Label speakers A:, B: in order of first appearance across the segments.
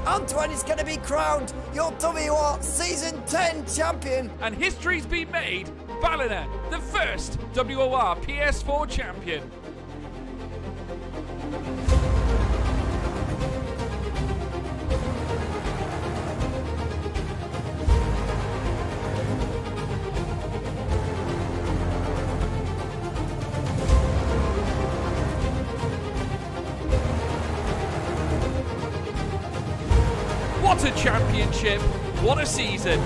A: Antoine is going to be crowned your WOR Season 10 champion.
B: And history's been made. Ballina, the first WOR PS4 champion. What a championship! What a season!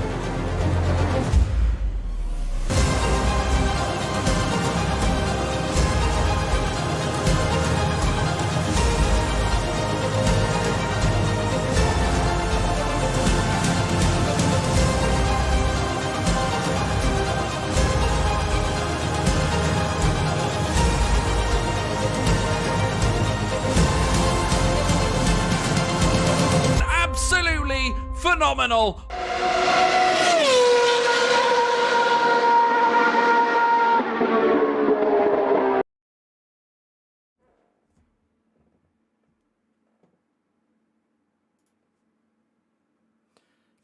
B: Absolutely phenomenal!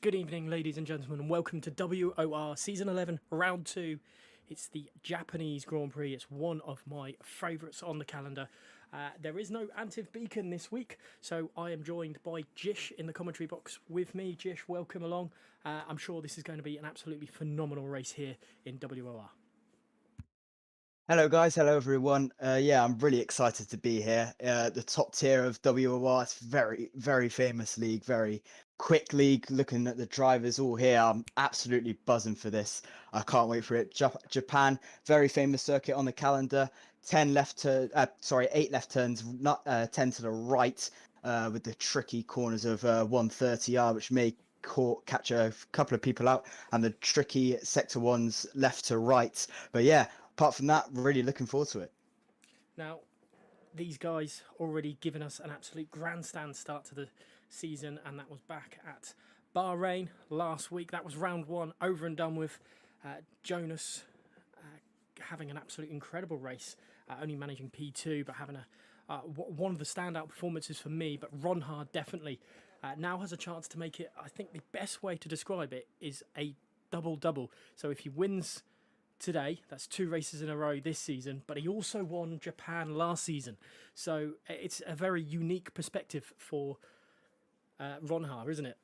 C: Good evening, ladies and gentlemen, and welcome to WOR Season 11, Round 2. It's the Japanese Grand Prix. It's one of my favourites on the calendar. There is no Antiv Beacon this week, so I am joined by Jish in the commentary box with me. Jish, welcome along. I'm sure this is going to be an absolutely phenomenal race here in WOR.
D: Hello guys, hello everyone. Yeah, I'm really excited to be here. The top tier of WOR, it's very famous league, very quick league. Looking at the drivers all here, I'm absolutely buzzing for this. I can't wait for it. Japan, very famous circuit on the calendar. 8 left turns, not 10 to the right, with the tricky corners of 130R, which may catch a couple of people out, and the tricky sector ones left to right. But yeah, apart from that, really looking forward to it.
C: Now, these guys already given us an absolute grandstand start to the season, and that was back at Bahrain last week. That was round one, over and done with. Jonas having an absolute incredible race, only managing P2, but having one of the standout performances for me. But Ronhard definitely now has a chance to make it. I think the best way to describe it is a double-double. So if he wins today, that's 2 races in a row this season, but he also won Japan last season. So it's a very unique perspective for Ronhard, isn't it?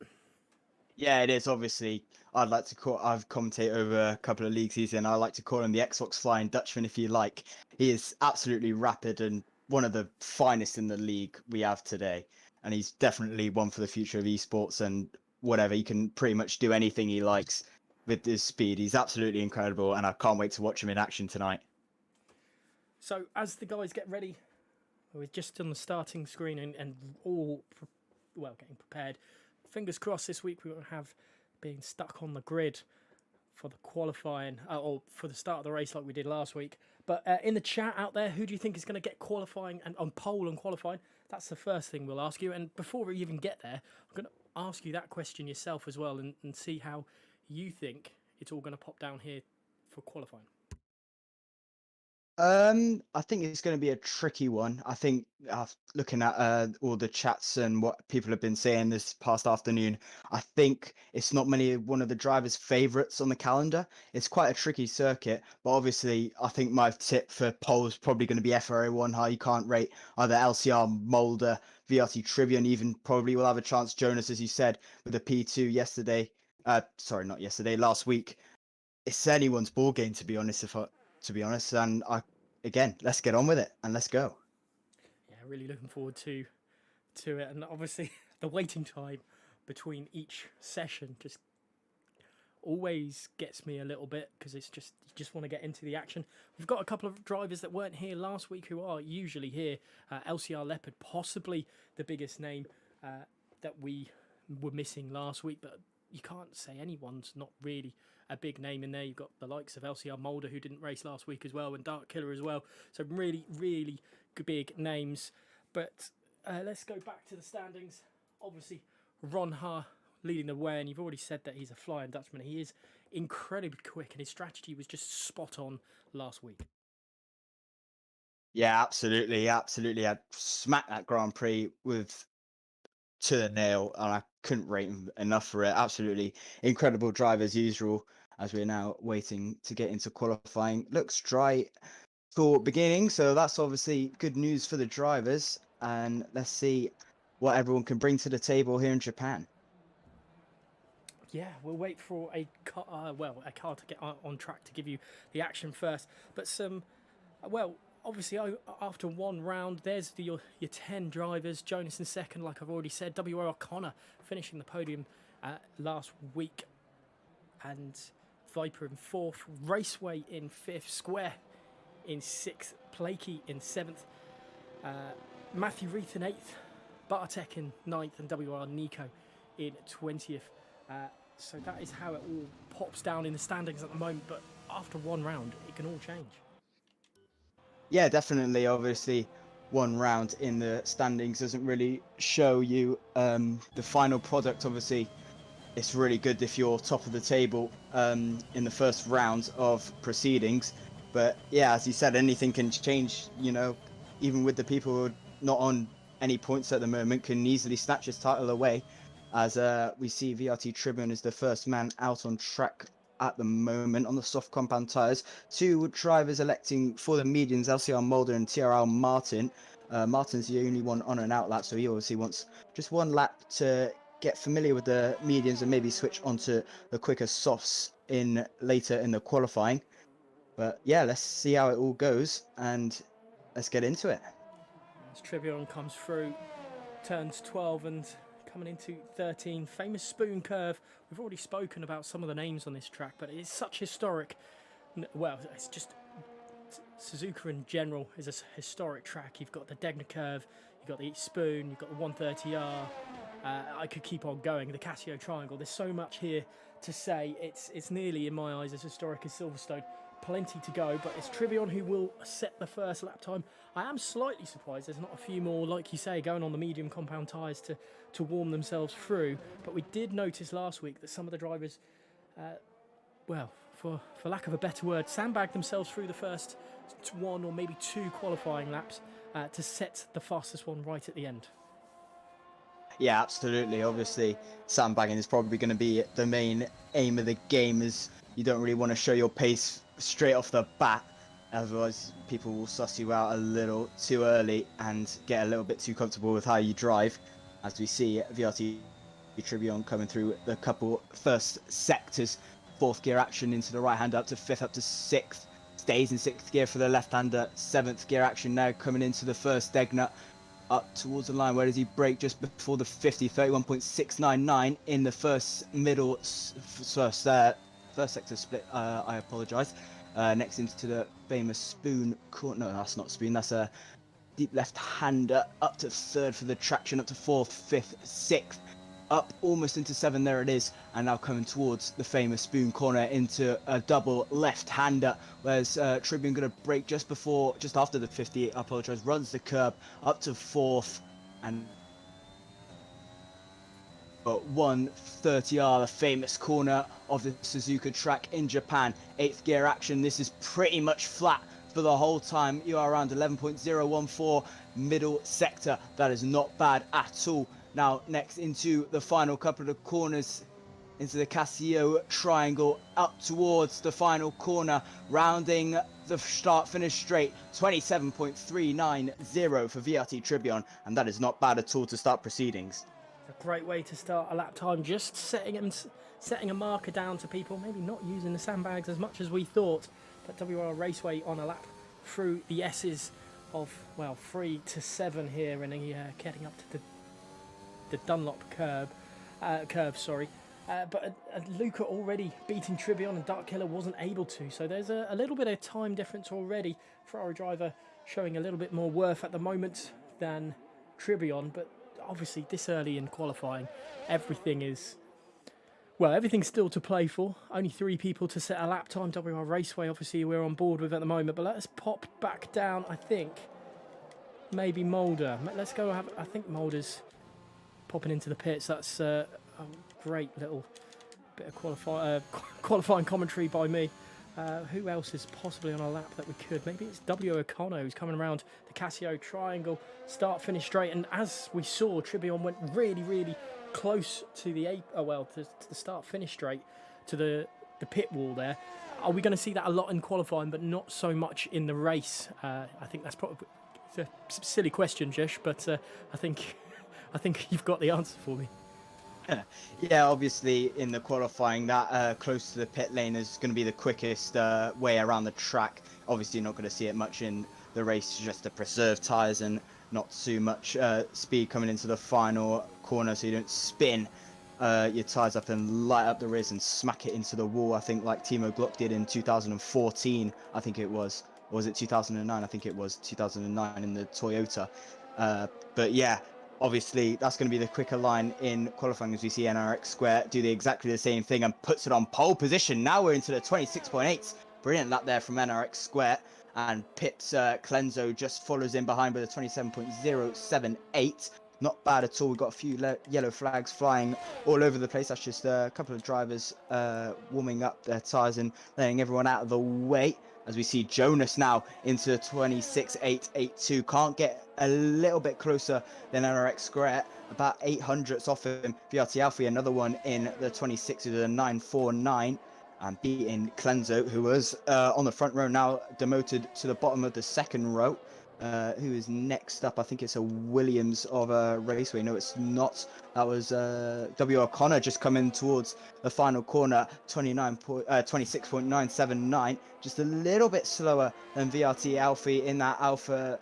D: Yeah, it is. Obviously, I've commentated over a couple of leagues season. I like to call him the Xbox Flying Dutchman, if you like. He is absolutely rapid and one of the finest in the league we have today. And he's definitely one for the future of esports and whatever. He can pretty much do anything he likes with his speed. He's absolutely incredible, and I can't wait to watch him in action tonight.
C: So as the guys get ready, we're just on the starting screen and all getting prepared. Fingers crossed this week we won't have being stuck on the grid for the qualifying or for the start of the race like we did last week. But in the chat out there, who do you think is going to get qualifying and on pole and qualifying? That's the first thing we'll ask you. And before we even get there, I'm going to ask you that question yourself as well and see how you think it's all going to pop down here for qualifying.
D: I think it's going to be a tricky one. I think looking at all the chats and what people have been saying this past afternoon, I think it's not one of the drivers' favourites on the calendar. It's quite a tricky circuit, but obviously I think my tip for pole is probably going to be FRA1. How you can't rate either LCR, Mulder, VRT Trivia, and even probably will have a chance, Jonas, as you said, with the P2 yesterday. Sorry, not yesterday, last week. It's anyone's ball game, to be honest. And again, let's get on with it and let's go.
C: Yeah, really looking forward to it. And obviously the waiting time between each session just always gets me a little bit because it's just you just want to get into the action. We've got a couple of drivers that weren't here last week who are usually here. LCR Leopard, possibly the biggest name that we were missing last week, but you can't say anyone's not really a big name in there. You've got the likes of LCR Mulder, who didn't race last week as well, and Dark Killer as well. So really big names. But let's go back to the standings. Obviously, Ronhard leading the way, and you've already said that he's a flying Dutchman. He is incredibly quick, and his strategy was just spot on last week.
D: Yeah, absolutely. I'd smack that Grand Prix with to the nail, and I couldn't rate him enough for it. Absolutely incredible drive as usual. As we're now waiting to get into qualifying, looks dry for beginning, so that's obviously good news for the drivers. And let's see what everyone can bring to the table here in Japan.
C: Yeah, we'll wait for a car, a car to get on track to give you the action first. But obviously after one round, there's your 10 drivers. Jonas in second, like I've already said. WOR O'Connor finishing the podium last week, and Viper in fourth, Raceway in fifth, Square in sixth, Plakey in seventh, Matthew Reith in eighth, Bartek in ninth, and WR Nico in 20th. So that is how it all pops down in the standings at the moment, but after one round, it can all change.
D: Yeah, definitely. Obviously, one round in the standings doesn't really show you the final product. Obviously, it's really good if you're top of the table in the first round of proceedings. But yeah, as you said, anything can change. You know, even with the people who are not on any points at the moment, can easily snatch his title away. As we see VRT Tribune is the first man out on track at the moment on the soft compound tyres. Two drivers electing for the mediums, LCR Mulder and TRL Martin. Martin's the only one on an out lap, so he obviously wants just one lap to get familiar with the mediums and maybe switch onto the quicker softs in later in the qualifying. But yeah, let's see how it all goes and let's get into it.
C: As Tribune comes through, turns 12 and coming into 13, famous spoon curve. We've already spoken about some of the names on this track, but it's such historic. Well, it's just Suzuka in general is a historic track. You've got the Degner curve, you've got the spoon, you've got the 130R. I could keep on going. The Casio triangle. There's so much here to say. It's nearly, in my eyes, as historic as Silverstone. Plenty to go, but it's Tribune who will set the first lap time. I am slightly surprised there's not a few more, like you say, going on the medium compound tyres to warm themselves through. But we did notice last week that some of the drivers, for lack of a better word, sandbagged themselves through the first one or maybe two qualifying laps to set the fastest one right at the end.
D: Yeah, absolutely. Obviously, sandbagging is probably going to be the main aim of the game, as you don't really want to show your pace straight off the bat. Otherwise, people will suss you out a little too early and get a little bit too comfortable with how you drive. As we see VRT Tribune coming through the couple first sectors. Fourth gear action into the right hand up to fifth, up to sixth. Stays in sixth gear for the left hander. Seventh gear action now coming into the first Degner. Up towards the line. Where does he break? Just before the 50, 31.699 in the first sector split. I apologise. Next into the famous spoon corner. No, that's not spoon. That's a deep left hander. Up to third for the traction. Up to fourth, fifth, sixth. Up almost into seven. There it is. And now coming towards the famous spoon corner into a double left hander. Whereas Tribune going to break just after the 50. I apologise. Runs the curb up to fourth and. But 130R, the famous corner of the Suzuka track in Japan. Eighth gear action. This is pretty much flat for the whole time. You are around 11.014 middle sector. That is not bad at all. Now next into the final couple of corners, into the Casio triangle, up towards the final corner, rounding the start finish straight. 27.390 for VRT Tribune, and that is not bad at all to start proceedings.
C: A great way to start a lap time, just setting a marker down to people, maybe not using the sandbags as much as we thought, but WR Raceway on a lap through the S's of 3 to 7 here, and getting up to the Dunlop curve. But Luca already beating Tribune, and Dark Killer wasn't able to, so there's a little bit of time difference already. Ferrari driver showing a little bit more worth at the moment than Tribune, but obviously this early in qualifying, everything's still to play for. Only 3 people to set a lap time. WR Raceway, obviously, we're on board with at the moment, but let's pop back down. I think maybe Mulder. Let's go I think Mulder's popping into the pits. That's a great little bit of qualifying commentary by me. Who else is possibly on a lap that we could? Maybe it's W. O'Connor who's coming around the Casio triangle, start, finish straight. And as we saw, Tribion went really, really close to the to the start, finish straight, to the pit wall there. Are we going to see that a lot in qualifying, but not so much in the race? I think that's probably a silly question, Jesh, but I think you've got the answer for me.
D: Yeah, obviously in the qualifying, that close to the pit lane is going to be the quickest way around the track. Obviously, you're not going to see it much in the race, just to preserve tyres and not too much speed coming into the final corner, so you don't spin your tyres up and light up the rears and smack it into the wall. I think like Timo Glock did in 2014, I think it was. Or was it 2009? I think it was 2009 in the Toyota. But yeah, obviously that's going to be the quicker line in qualifying, as we see NRX Square do exactly the same thing and puts it on pole position. Now we're into the 26.8. Brilliant lap there from NRX Square. And Pips Clenzo just follows in behind with a 27.078. Not bad at all. We've got a few yellow flags flying all over the place. That's just a couple of drivers warming up their tyres and letting everyone out of the way. As we see Jonas now into 26.882. Can't get a little bit closer than NRX Square. About 800ths off him. VRT Alfie, another one in the 26 with a 949. And beating Clenzo, who was on the front row, now demoted to the bottom of the second row. Who is next up? I think it's a Williams of a Raceway. No, it's not. That was W. O'Connor just coming towards the final corner, 26.979. Just a little bit slower than VRT Alfie in that Alpine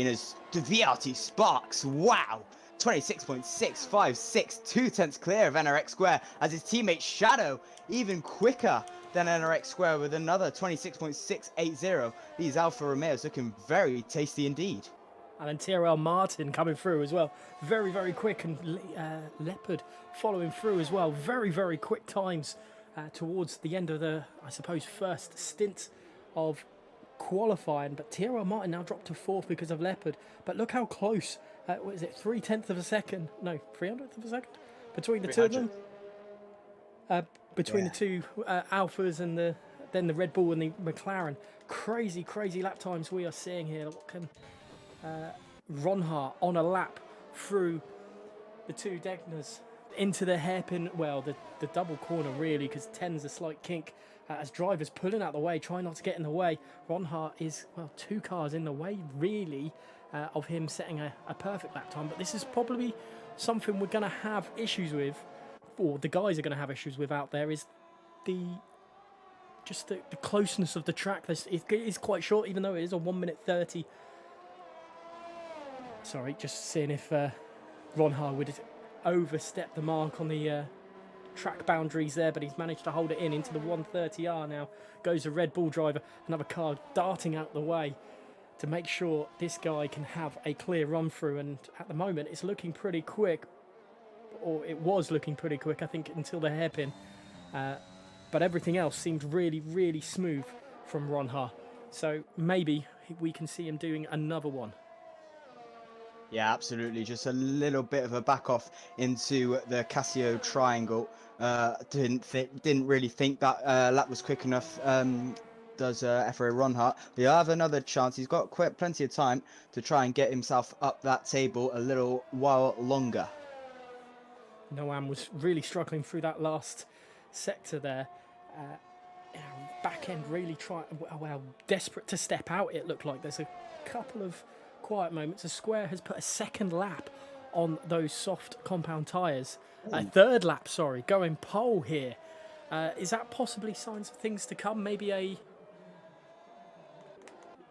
D: as VRT Sparks. Wow. 26.656, 2/10 clear of NRX Square, as his teammate Shadow even quicker than NRX Square with another 26.680. These Alfa Romeos looking very tasty indeed.
C: And then TRL Martin coming through as well. Very, very quick. And Leopard following through as well. Very, very quick times towards the end of the, I suppose, first stint of qualifying. But TRL Martin now dropped to 4th because of Leopard. But look how close, what is it, 0.3 of a second? No, 300th of a second? Between the two of them? Between the two Alphas and then the Red Bull and the McLaren. Crazy, crazy lap times we are seeing here. What can Ronhart on a lap through the two Degnas into the hairpin, well, the double corner really, because 10's a slight kink as drivers pulling out the way, trying not to get in the way. Ronhart is, well, 2 cars in the way really of him setting a perfect lap time, but this is probably something we're going to have issues with, or the guys are going to have issues with out there, is the closeness of the track. It is quite short, even though it is a 1:30. Sorry, just seeing if Ronhart would overstep the mark on the track boundaries there, but he's managed to hold it into the 1:30R now. Goes a Red Bull driver, another car darting out the way to make sure this guy can have a clear run through, and at the moment it's looking pretty quick, or it was looking pretty quick, I think, until the hairpin. But everything else seemed really, really smooth from Ronhart. So maybe we can see him doing another one.
D: Yeah, absolutely. Just a little bit of a back off into the Casio triangle. Didn't really think that lap was quick enough. Does FRA Ronhart. He'll have another chance. He's got plenty of time to try and get himself up that table a little while longer.
C: Noam was really struggling through that last sector there. Back end really desperate to step out, it looked like. There's a couple of quiet moments. The Square has put a second lap on those soft compound tyres. A third lap, sorry, going pole here. Is that possibly signs of things to come? Maybe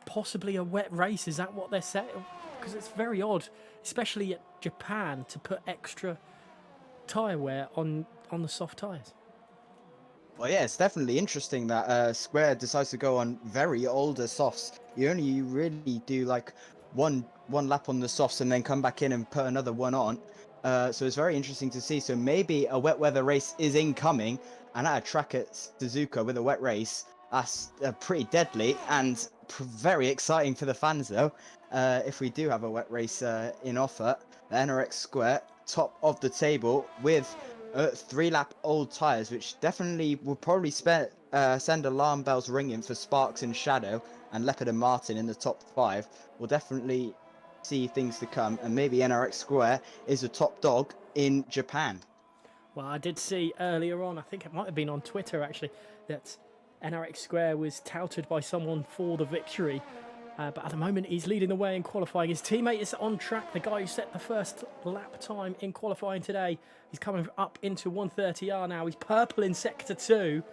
C: possibly a wet race? Is that what they're saying? Because it's very odd, especially at Japan, to put extra tyre wear on the soft tyres.
D: Well, yeah, it's definitely interesting that Square decides to go on very older softs. You only really do like one lap on the softs and then come back in and put another one on. So it's very interesting to see. So maybe a wet weather race is incoming, and at a track at Suzuka with a wet race, that's pretty deadly and very exciting for the fans, though. If we do have a wet race in offer, the NRX Square top of the table with 3-lap old tyres, which definitely will probably send alarm bells ringing for Sparks and Shadow and Leopard and Martin in the top 5, we'll definitely see things to come, and maybe NRX Square is a top dog in Japan.
C: Well, I did see earlier on, I think it might have been on Twitter actually, that NRX Square was touted by someone for the victory. But at the moment, he's leading the way in qualifying. His teammate is on track. The guy who set the first lap time in qualifying today. He's coming up into 130R now. He's purple in Sector 2,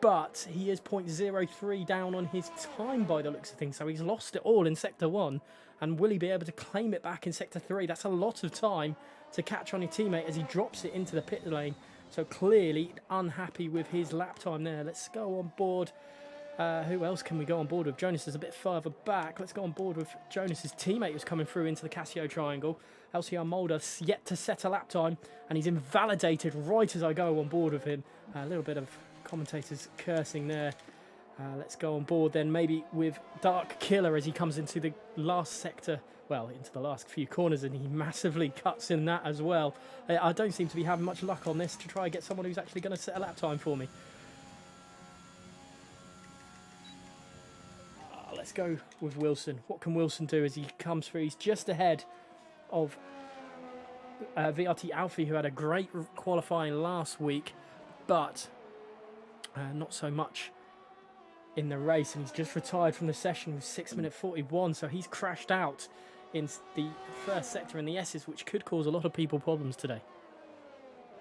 C: but he is 0.03 down on his time by the looks of things. So he's lost it all in Sector 1. And will he be able to claim it back in Sector 3? That's a lot of time to catch on your teammate as he drops it into the pit lane. So clearly unhappy with his lap time there. Let's go on board. Who else can we go on board with? Jonas is a bit further back. Let's go on board with Jonas's teammate who's coming through into the Casio triangle. LCR Mulder yet to set a lap time, and he's invalidated right as I go on board with him. A little bit of commentators cursing there. Let's go on board then maybe with Dark Killer as he comes into the last sector, well, into the last few corners, and he massively cuts in that as well. I don't seem to be having much luck on this to try and get someone who's actually going to set a lap time for me. Let's go with Wilson. What can Wilson do as he comes through? He's just ahead of VRT Alfie, who had a great qualifying last week, but not so much in the race, and he's just retired from the session with 6:41, so he's crashed out in the first sector in the S's, which could cause a lot of people problems today.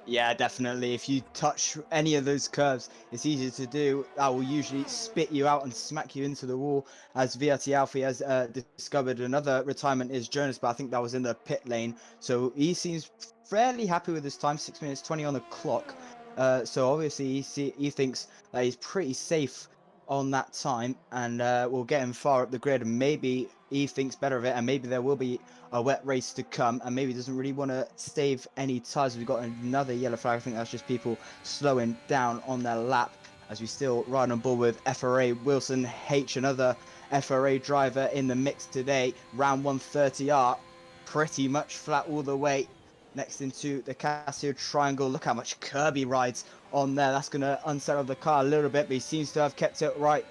D: Yeah, definitely. If you touch any of those curves, it's easy to do. That will usually spit you out and smack you into the wall. As VRT Alfie has discovered another retirement is Jonas, but I think that was in the pit lane. So he seems fairly happy with his time, 6 minutes 20 on the clock. So obviously he thinks that he's pretty safe on that time, and we'll get him far up the grid, and maybe he thinks better of it, and maybe there will be a wet race to come, and maybe doesn't really want to save any tires. We've got another yellow flag. I think that's just people slowing down on their lap as we still ride on board with FRA Wilson H, another FRA driver in the mix today. Round 130R, pretty much flat all the way. Next into the Casio triangle. Look how much Kirby rides on there. That's going to unsettle the car a little bit, but he seems to have kept it right.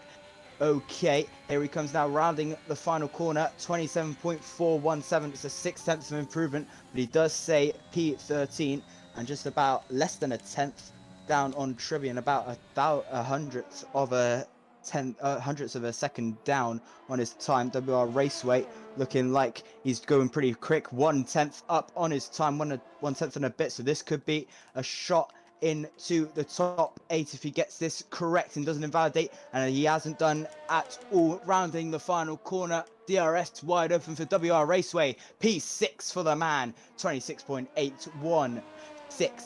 D: Okay, here he comes now, rounding the final corner. 27.417. It's a 0.6 of improvement, but he does say P13, and just about less than a tenth down on Trivia, and about a hundredth of a second down on his time. WR Raceway looking like he's going pretty quick. 1/10 up on his time, 1/10 and a bit. So this could be a shot into the top 8 if he gets this correct and doesn't invalidate, and he hasn't done at all. Rounding the final corner, DRS wide open for WR Raceway. P6 for the man, 26.816.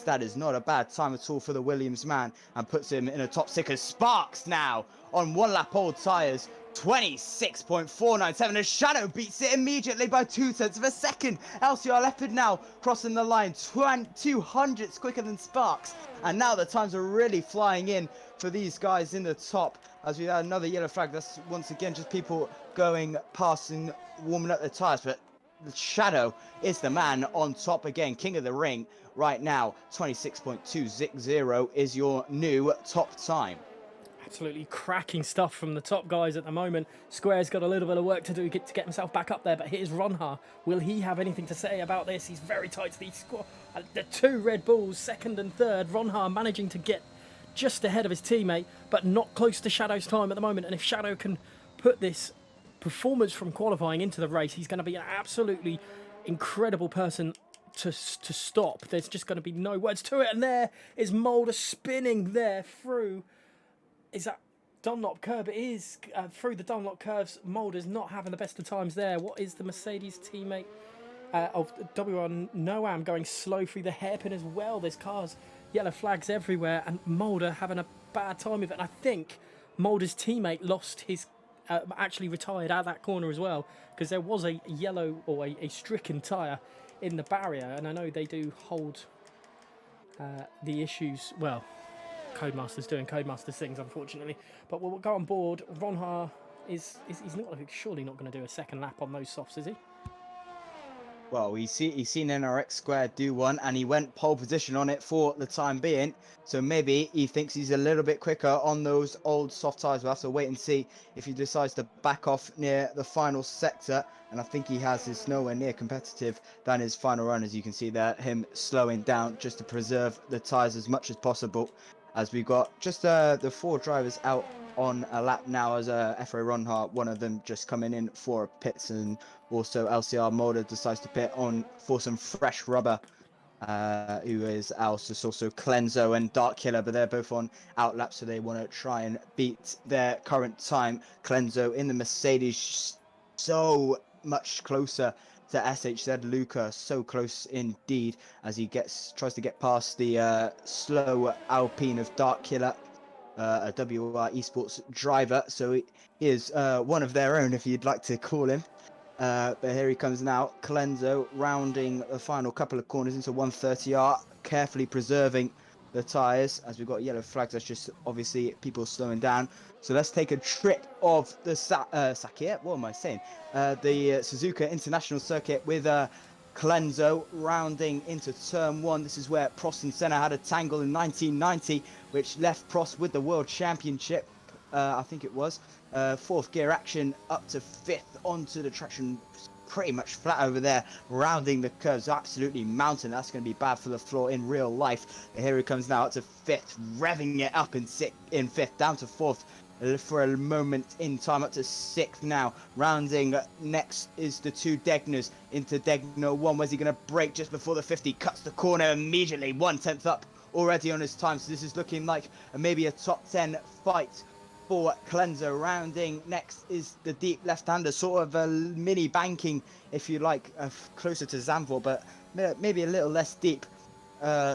D: That is not a bad time at all for the Williams man, and puts him in a top 6 as Sparks now on 1 lap old tyres. 26.497 as Shadow beats it immediately by 0.2 of a second. LCR Leopard now crossing the line 200ths quicker than Sparks, and now the times are really flying in for these guys in the top as we had another yellow flag. That's once again just people going past and warming up their tires, but Shadow is the man on top again, king of the ring right now. 26.260 is your new top time.
C: Absolutely cracking stuff from the top guys at the moment. Square's got a little bit of work to do to get himself back up there, but here's Ronha. Will he have anything to say about this? He's very tight to the squad. The 2 Red Bulls, second and third. Ronha managing to get just ahead of his teammate, but not close to Shadow's time at the moment. And if Shadow can put this performance from qualifying into the race, he's going to be an absolutely incredible person to stop. There's just going to be no words to it. And there is Mulder spinning there through. Is that Dunlop curve? It is through the Dunlop curves. Mulder's not having the best of times there. What is the Mercedes teammate of WR Noam going slow through the hairpin as well? There's cars, yellow flags everywhere, and Mulder having a bad time with it. And I think Mulder's teammate lost his, actually retired out that corner as well, because there was a yellow or a stricken tyre in the barrier, and I know they do hold the issues, well, Codemaster's doing Codemaster's things, unfortunately. But we'll go on board. Ronha he's surely not going to do a second lap on those softs, is he?
D: well, he's seen NRX Square do one, and he went pole position on it for the time being. So maybe he thinks he's a little bit quicker on those old soft tires. We'll have to wait and see if he decides to back off near the final sector. And I think he has is nowhere near competitive than his final run, as you can see there, him slowing down just to preserve the tires as much as possible. As we've got just the 4 drivers out on a lap now, as FA Ronhart, one of them just coming in for pits, and also LCR Mulder decides to pit on for some fresh rubber, who is else. There's also Clenzo and Dark Killer, but they're both on out laps, so they want to try and beat their current time. Clenzo in the Mercedes, so much closer to SHZ Luca, so close indeed, as he tries to get past the slow Alpine of Dark Killer, a WR esports driver. So he is one of their own, if you'd like to call him. But here he comes now, Clenzo, rounding the final couple of corners into 130R, carefully preserving the tyres, as we've got yellow flags. That's just obviously people slowing down. So let's take a trip of the circuit. What am I saying? The Suzuka International Circuit with Clenzo rounding into turn 1. This is where Prost and Senna had a tangle in 1990, which left Prost with the World Championship. I think it was 4th gear action up to 5th onto the traction, pretty much flat over there, rounding the curves, absolutely mountain. That's going to be bad for the floor in real life. And here he comes now up to 5th, revving it up in 5th, down to 4th for a moment in time, up to 6th now. Rounding next is the 2 Degners into Degner 1. Where's he going to break just before the 50? Cuts the corner immediately, 1/10 up already on his time. So this is looking like maybe a top 10 fight for Clenzo. Rounding next is the deep left-hander, sort of a mini banking, if you like, closer to Zandvoort, but maybe a little less deep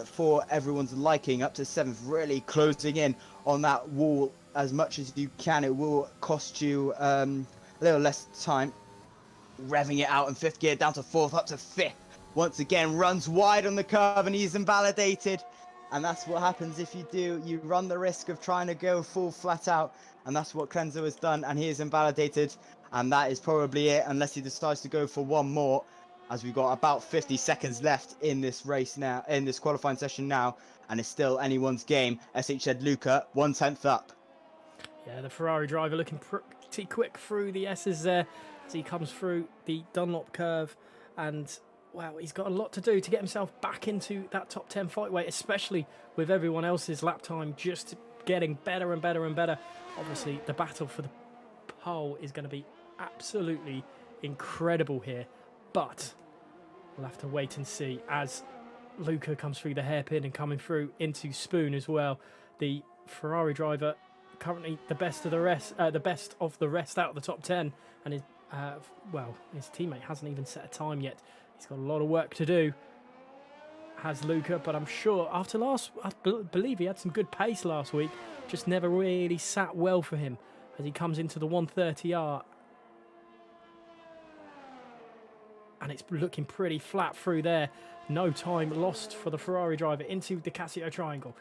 D: for everyone's liking. Up to 7th, really closing in on that wall as much as you can. It will cost you a little less time. Revving it out in 5th gear, down to 4th, up to 5th. Once again, runs wide on the curve, and he's invalidated. And that's what happens if you do. You run the risk of trying to go full flat out. And that's what Clenzo has done. And he is invalidated. And that is probably it, unless he decides to go for one more. As we've got about 50 seconds left in this race now, in this qualifying session now. And it's still anyone's game. SHZ Luca, 1/10 up.
C: Yeah, the Ferrari driver looking pretty quick through the S's there as he comes through the Dunlop curve. And wow, he's got a lot to do to get himself back into that top 10 fight weight, especially with everyone else's lap time just getting better and better and better. Obviously, the battle for the pole is going to be absolutely incredible here, but we'll have to wait and see as Luca comes through the hairpin and coming through into Spoon as well. The Ferrari driver currently the best of the rest out of the top 10, and his teammate hasn't even set a time yet. He's got a lot of work to do, has Luca, but I'm sure after I believe he had some good pace last week, just never really sat well for him as he comes into the 130R. And it's looking pretty flat through there. No time lost for the Ferrari driver into the Casio triangle.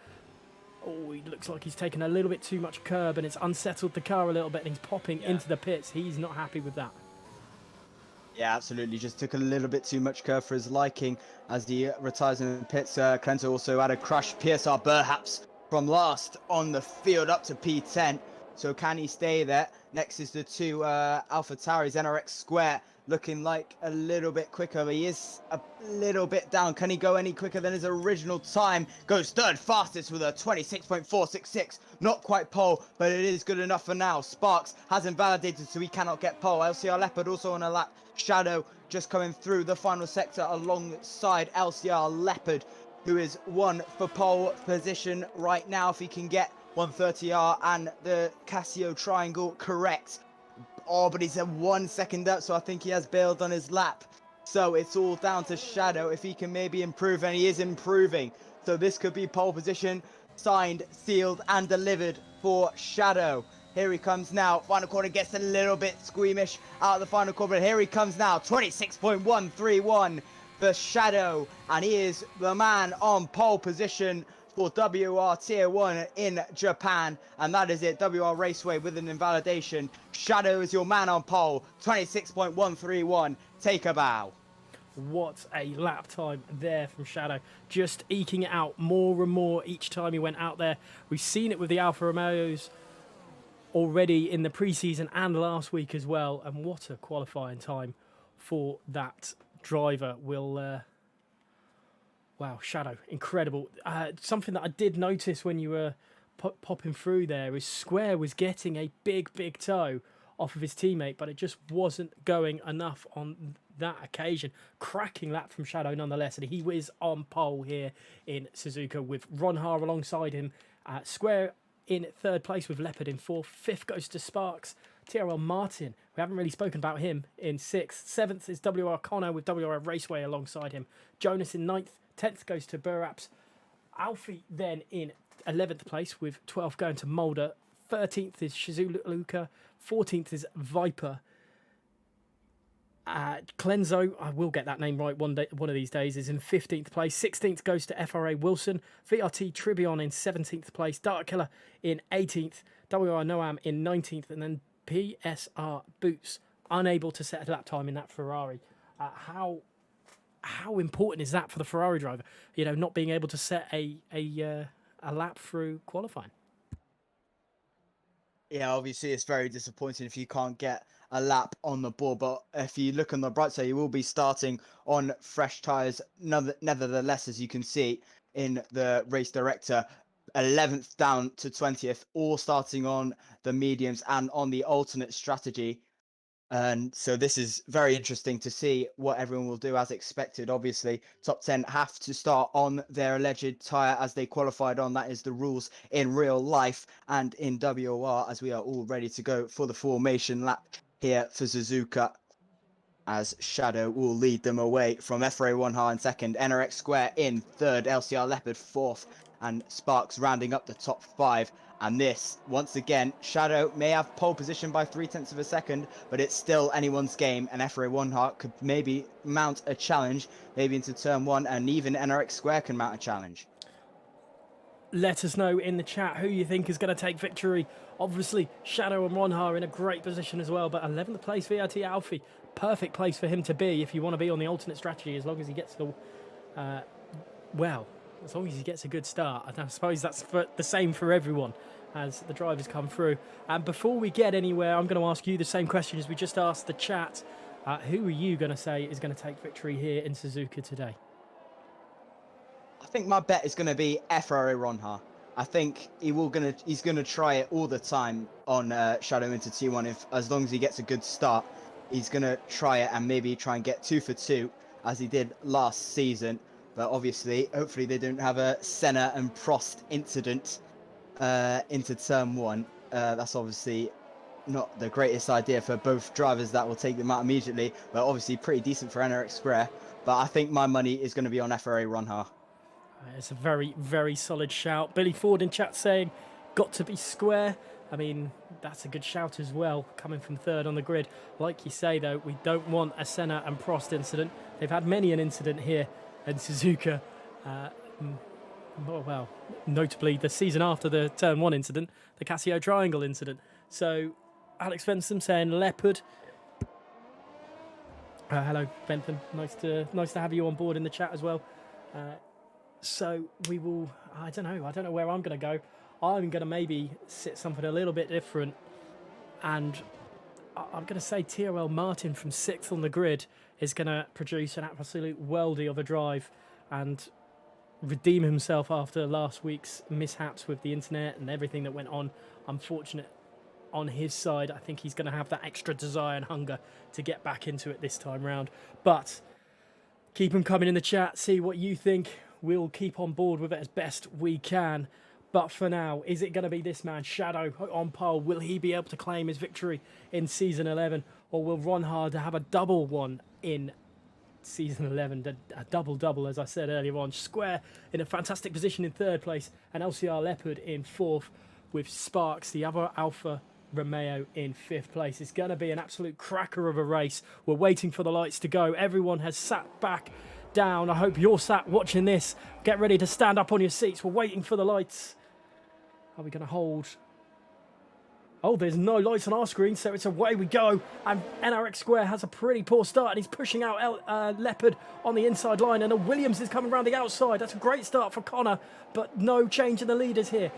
C: Oh, he looks like he's taken a little bit too much curb and it's unsettled the car a little bit, and he's popping into the pits. He's not happy with that.
D: Yeah, absolutely. Just took a little bit too much curve for his liking as he retires in the pits. Clenzo also had a crash. PSR perhaps from last on the field up to P10. So can he stay there? Next is the 2 Alpha Tauris, NRX Square, looking like a little bit quicker, but he is a little bit down. Can he go any quicker than his original time? Goes 3rd fastest with a 26.466. Not quite pole, but it is good enough for now. Sparks has invalidated, so he cannot get pole. LCR Leopard also on a lap. Shadow just coming through the final sector alongside LCR Leopard, who is 1 for pole position right now. If he can get 130R and the Casio triangle correct. Oh, but he's at 1 second up, so I think he has bailed on his lap. So it's all down to Shadow if he can maybe improve, and he is improving. So this could be pole position, signed, sealed, and delivered for Shadow. Here he comes now. Final corner gets a little bit squeamish out of the final corner, but here he comes now. 26.131 for Shadow, and he is the man on pole position for WR Tier 1 in Japan, and that is it. WR Raceway with an invalidation. Shadow is your man on pole, 26.131. Take a bow.
C: What a lap time there from Shadow. Just eking it out more and more each time he went out there. We've seen it with the Alfa Romeos already in the preseason and last week as well. And what a qualifying time for that driver. Wow, Shadow, incredible. Something that I did notice when you were popping through there is Square was getting a big toe off of his teammate, but it just wasn't going enough on that occasion. Cracking lap from Shadow nonetheless, and he was on pole here in Suzuka with Ron Har alongside him. Square in third place with Leopard in fourth. Fifth goes to Sparks. TRL Martin, we haven't really spoken about him, in sixth. Seventh is WR Connor with WR Raceway alongside him. Jonas in ninth. 10th goes to Buraps. Alfie then in 11th place with 12th going to Mulder. 13th is Shizuka. 14th is Viper. Clenzo, I will get that name right one of these days, is in 15th place. 16th goes to FRA Wilson. VRT Tribion in 17th place. Dark Killer in 18th. WR Noam in 19th. And then PSR Boots, unable to set a lap time in that Ferrari. How important is that for the Ferrari driver? You know, not being able to set a lap through qualifying.
D: Yeah, obviously it's very disappointing if you can't get a lap on the board, but if you look on the bright side, you will be starting on fresh tyres. Nevertheless, as you can see in the race director, 11th down to 20th, all starting on the mediums and on the alternate strategy. And so this is very interesting to see what everyone will do as expected. Obviously, top 10 have to start on their alleged tyre as they qualified on. That is the rules in real life and in WOR, as we are all ready to go for the formation lap here for Suzuka, as Shadow will lead them away from FRA 1 in second, NRX Square in third, LCR Leopard fourth, and Sparks rounding up the top five. And this, once again, Shadow may have pole position by 0.3 of a second, but it's still anyone's game, and FRA 1 could maybe mount a challenge, maybe into turn one, and even NRX Square can mount a challenge.
C: Let us know in the chat who you think is going to take victory. Obviously, Shadow and Ronha are in a great position as well, but 11th place VRT Alfie, perfect place for him to be if you want to be on the alternate strategy, as long as he gets the, as long as he gets a good start. And I suppose that's the same for everyone as the drivers come through. And before we get anywhere, I'm going to ask you the same question as we just asked the chat. Who are you going to say is going to take victory here in Suzuka today?
D: I think my bet is going to be FRA Ronha. I think he's gonna try it all the time on Shadow into T1. As long as he gets a good start, he's gonna try it and maybe try and get 2 for 2 as he did last season. But obviously, hopefully they don't have a Senna and Prost incident into turn one. That's obviously not the greatest idea for both drivers. That will take them out immediately, but obviously pretty decent for NRX Square. But I think my money is going to be on FRA Ronha.
C: It's a very, very solid shout. Billy Ford in chat saying, got to be Square. I mean, that's a good shout as well, coming from third on the grid. Like you say, though, we don't want a Senna and Prost incident. They've had many an incident here in Suzuka. Notably the season after the turn one incident, the Casio Triangle incident. So, Alex Bentham saying Leopard. Hello, Bentham. Nice to have you on board in the chat as well. So we will, I don't know where I'm going to go. I'm going to maybe sit something a little bit different. And I'm going to say TRL Martin from 6th on the grid is going to produce an absolute worldie of a drive and redeem himself after last week's mishaps with the internet and everything that went on. Unfortunate on his side. I think he's going to have that extra desire and hunger to get back into it this time round. But keep them coming in the chat. See what you think. We'll keep on board with it as best we can. But for now, is it going to be this man, Shadow, on pole? Will he be able to claim his victory in Season 11? Or will Ron Hard have a double one in Season 11? A double-double, as I said earlier on. Square in a fantastic position in third place. And LCR Leopard in fourth, with Sparks, the other Alfa Romeo, in fifth place. It's going to be an absolute cracker of a race. We're waiting for the lights to go. Everyone has sat back down. I hope you're sat watching this. Get ready to stand up on your seats. We're waiting for the lights. Are we going to hold Oh, there's no lights on our screen, so it's away we go. And NRX Square has a pretty poor start, and he's pushing out Leopard on the inside line, and Williams is coming around the outside. That's a great start for Connor, but no change in the leaders here.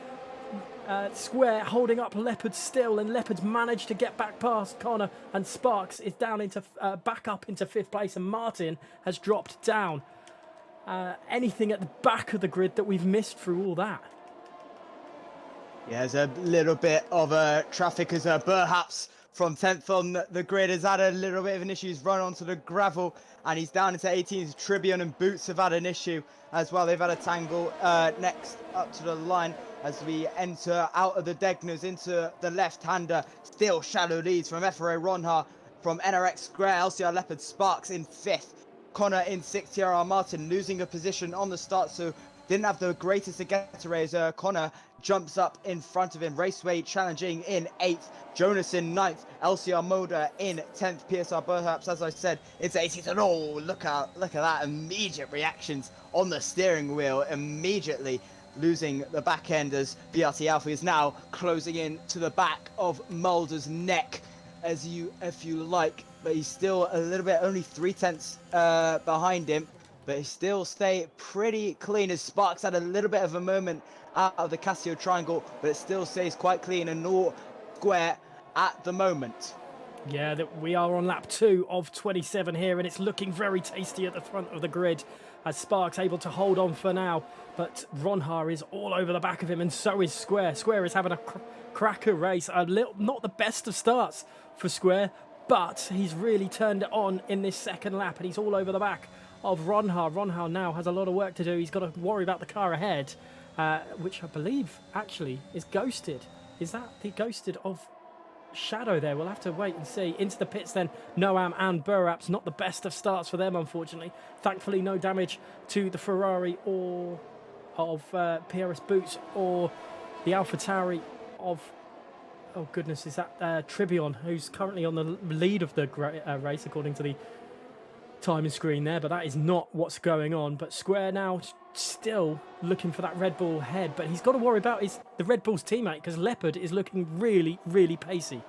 C: Square holding up Leopard still, and Leopard's managed to get back past Connor, and Sparks is down into back up into 5th place, and Martin has dropped down. Anything at the back of the grid that we've missed through all that?
D: Yeah, there's a little bit of traffic as Burhaps from 10th on the grid has had a little bit of an issue. He's run onto the gravel and he's down into 18th. Tribune and Boots have had an issue as well. They've had a tangle next up to the line as we enter out of the Degners into the left-hander. Still Shadow leads from FRA Ronha from NRX Square. LCR Leopard Sparks in 5th. Connor in 6th. TRR Martin losing a position on the start, so didn't have the greatest to get to raise. Connor jumps up in front of him. Raceway challenging in 8th. Jonas in 9th. LCR Moda in 10th. PSR Burhaps, as I said, it's 18th. And oh, look at that. Immediate reactions on the steering wheel. Immediately losing the back end as BRT Alpha is now closing in to the back of Mulder's neck, if you like. But he's still a little bit, only 3/10 behind him. But he still stay pretty clean as Sparks had a little bit of a moment out of the Casio triangle, but it still stays quite clean and all square at the moment.
C: Yeah, we are on lap 2 of 27 here, and it's looking very tasty at the front of the grid as Sparks able to hold on for now. But Ronha is all over the back of him, and so is Square. Square is having a cracker race. Not the best of starts for Square, but he's really turned it on in this second lap, and he's all over the back of Ronha. Ronha now has a lot of work to do. He's got to worry about the car ahead, which I believe actually is Ghosted. Is that the Ghosted of Shadow there? We'll have to wait and see. Into the pits then, Noam and Burraps. Not the best of starts for them, unfortunately. Thankfully, no damage to the Ferrari or of PRS Boots or the AlphaTauri of... Oh, goodness, is that Tribune, who's currently on the lead of the race, according to the timing screen there, but that is not what's going on. But Square now still looking for that Red Bull head, but he's got to worry about the Red Bull's teammate, because Leopard is looking really, really pacey.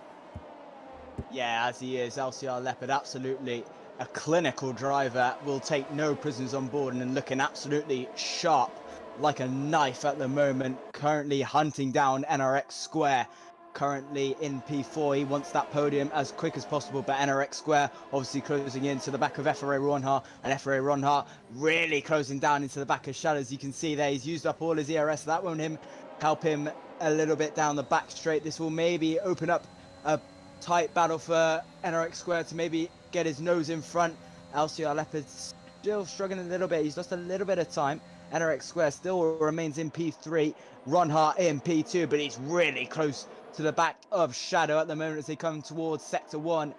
D: Yeah, as he is. LCR Leopard, absolutely a clinical driver, will take no prisoners on board and looking absolutely sharp like a knife at the moment, currently hunting down NRX Square. Currently in P4, he wants that podium as quick as possible, but NRX Square obviously closing in to the back of FRA Ronha, and FRA Ronha really closing down into the back of Shadows. You can see there he's used up all his ERS. That won't help him a little bit down the back straight. This will maybe open up a tight battle for NRX Square to maybe get his nose in front. LCR Leopard still struggling a little bit. He's lost a little bit of time. NRX Square still remains in P3. Ronha in P2, but he's really close to the back of Shadow at the moment as they come towards Sector 1.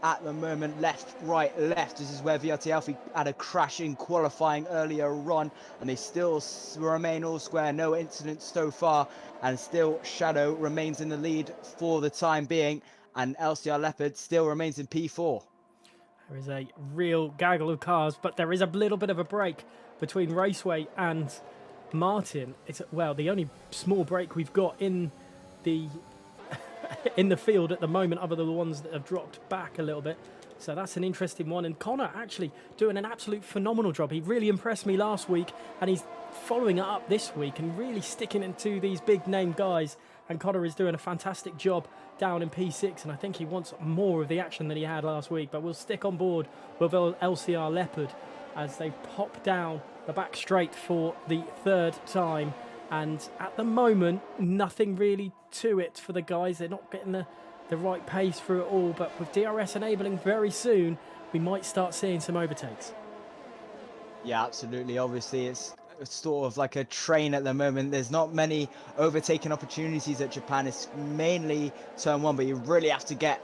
D: At the moment, left, right, left. This is where VRT Alpha had a crash in qualifying earlier on, and they still remain all square. No incidents so far, and still Shadow remains in the lead for the time being, and LCR Leopard still remains in P4.
C: There is a real gaggle of cars, but there is a little bit of a break between Raceway and Martin. It's, well, the only small break we've got in the field at the moment, other than the ones that have dropped back a little bit. So that's an interesting one. And Connor actually doing an absolute phenomenal job. He really impressed me last week, and he's following it up this week and really sticking into these big name guys. And Connor is doing a fantastic job down in P6, and I think he wants more of the action that he had last week. But we'll stick on board with LCR Leopard as they pop down the back straight for the third time. And at the moment, nothing really to it for the guys. They're not getting the right pace through it all. But with DRS enabling very soon, we might start seeing some overtakes.
D: Yeah, absolutely. Obviously, it's sort of like a train at the moment. There's not many overtaking opportunities at Japan. It's mainly turn 1, but you really have to get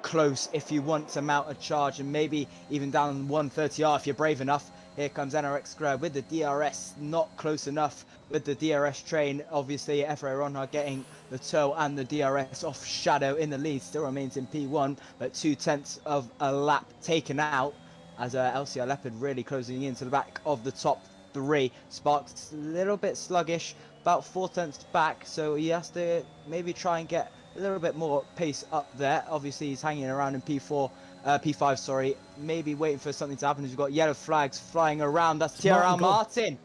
D: close if you want to mount a charge, and maybe even down 130R if you're brave enough. Here comes NRX Square with the DRS, not close enough with the DRS train. Obviously, FRA Ronha getting the tow and the DRS off Shadow in the lead. Still remains in P1, but 2/10 of a lap taken out as LCR Leopard really closing into the back of the top 3. Sparks a little bit sluggish, about 4/10 back, so he has to maybe try and get a little bit more pace up there. Obviously, he's hanging around in P5, sorry, maybe waiting for something to happen. We've got yellow flags flying around. That's TRL Martin.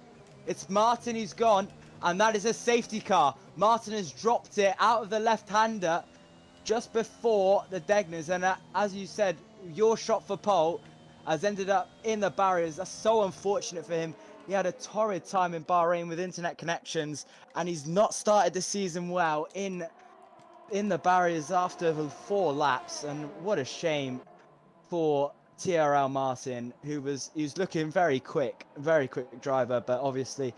D: It's Martin who's gone, and that is a safety car. Martin has dropped it out of the left-hander just before the Degners, and as you said, your shot for pole has ended up in the barriers. That's so unfortunate for him. He had a torrid time in Bahrain with internet connections, and he's not started the season well in the barriers after 4 laps. And what a shame for TRL Martin, who was looking very quick driver, but obviously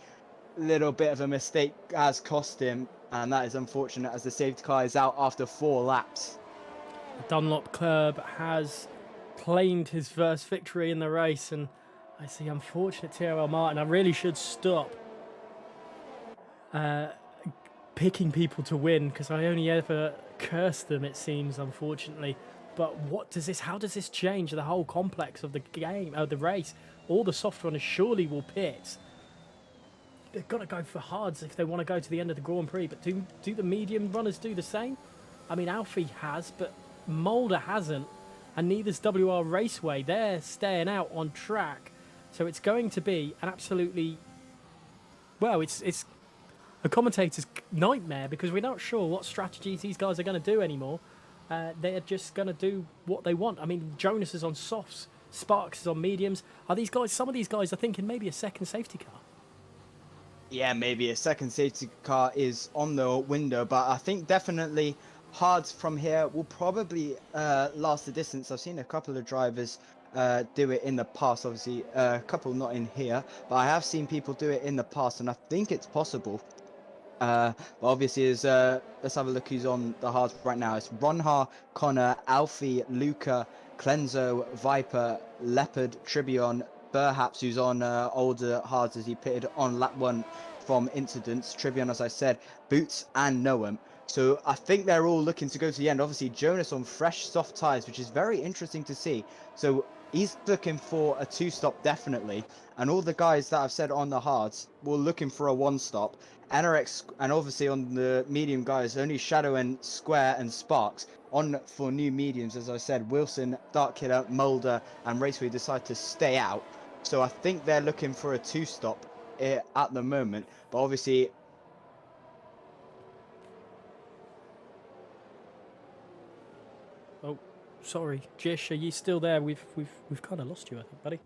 D: a little bit of a mistake has cost him, and that is unfortunate as the safety car is out after 4 laps.
C: The Dunlop Club has claimed his first victory in the race, and I see unfortunate TRL Martin. I really should stop picking people to win, because I only ever curse them, it seems, unfortunately. But how does this change the whole complex of the game, of the race? All the soft runners surely will pit. They've got to go for hards if they want to go to the end of the Grand Prix. But do the medium runners do the same? I mean, Alfie has, but Mulder hasn't, and neither's WR Raceway. They're staying out on track. So it's going to be an absolutely, well, it's a commentator's nightmare, because we're not sure what strategies these guys are going to do anymore. They're just going to do what they want. I mean, Jonas is on softs, Sparks is on mediums. Some of these guys are thinking maybe a second safety car.
D: Yeah, maybe a second safety car is on the window, but I think definitely hards from here will probably last the distance. I've seen a couple of drivers do it in the past, obviously a couple not in here, but I have seen people do it in the past, and I think it's possible. But obviously, let's have a look who's on the hards right now. It's Ronha, Connor, Alfie, Luca, Clenzo, Viper, Leopard, Tribion, Perhaps, who's on older hards as he pitted on lap 1 from incidents. Tribion, as I said, Boots and Noam. So I think they're all looking to go to the end. Obviously, Jonas on fresh soft tyres, which is very interesting to see. So he's looking for a 2-stop definitely. And all the guys that I've said on the hards were looking for a 1-stop. NRX, and obviously on the medium guys, only Shadow and Square and Sparks. On for new mediums, as I said, Wilson, Dark Killer, Mulder, and Raceway decide to stay out. So I think they're looking for a 2-stop at the moment. But obviously,
C: oh, sorry, Jish, are you still there? We've kind of lost you, I think, buddy.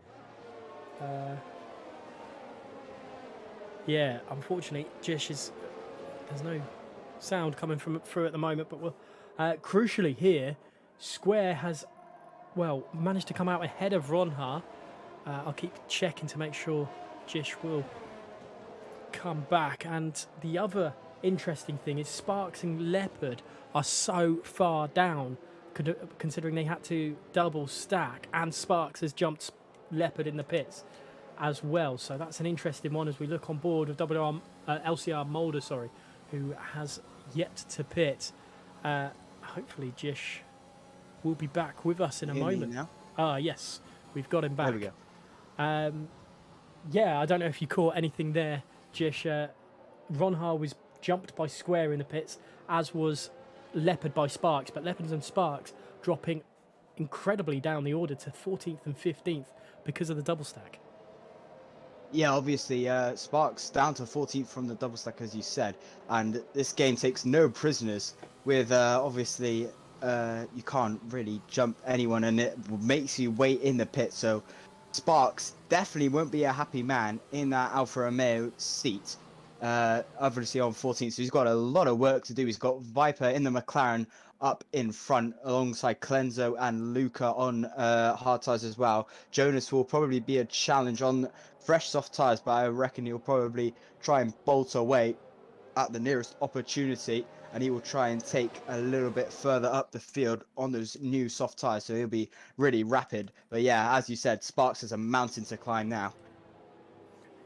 C: Yeah, unfortunately, Jish there's no sound coming through at the moment. But we'll, crucially here, Square has, well, managed to come out ahead of Ronha. I'll keep checking to make sure Jish will come back. And the other interesting thing is Sparks and Leopard are so far down, considering they had to double stack, and Sparks has jumped Leopard in the pits as well. So that's an interesting one as we look on board with LCR Mulder, who has yet to pit. Hopefully Jish will be back with us in a moment. Now? Yes, we've got him back.
D: There we go.
C: Yeah, I don't know if you caught anything there, Jish. Ronha was jumped by Square in the pits, as was Leopard by Sparks, but Leopard and Sparks dropping incredibly down the order to 14th and 15th because of the double stack.
D: Yeah, obviously, Sparks down to 14th from the double stack, as you said, and this game takes no prisoners. With obviously, you can't really jump anyone, and it makes you wait in the pit. So Sparks definitely won't be a happy man in that Alfa Romeo seat. Obviously on 14th, so he's got a lot of work to do. He's got Viper in the McLaren up in front alongside Clenzo and Luca on hard tyres as well. Jonas will probably be a challenge on fresh soft tyres, but I reckon he'll probably try and bolt away at the nearest opportunity, and he will try and take a little bit further up the field on those new soft tyres, so he'll be really rapid. But yeah, as you said, Sparks has a mountain to climb now.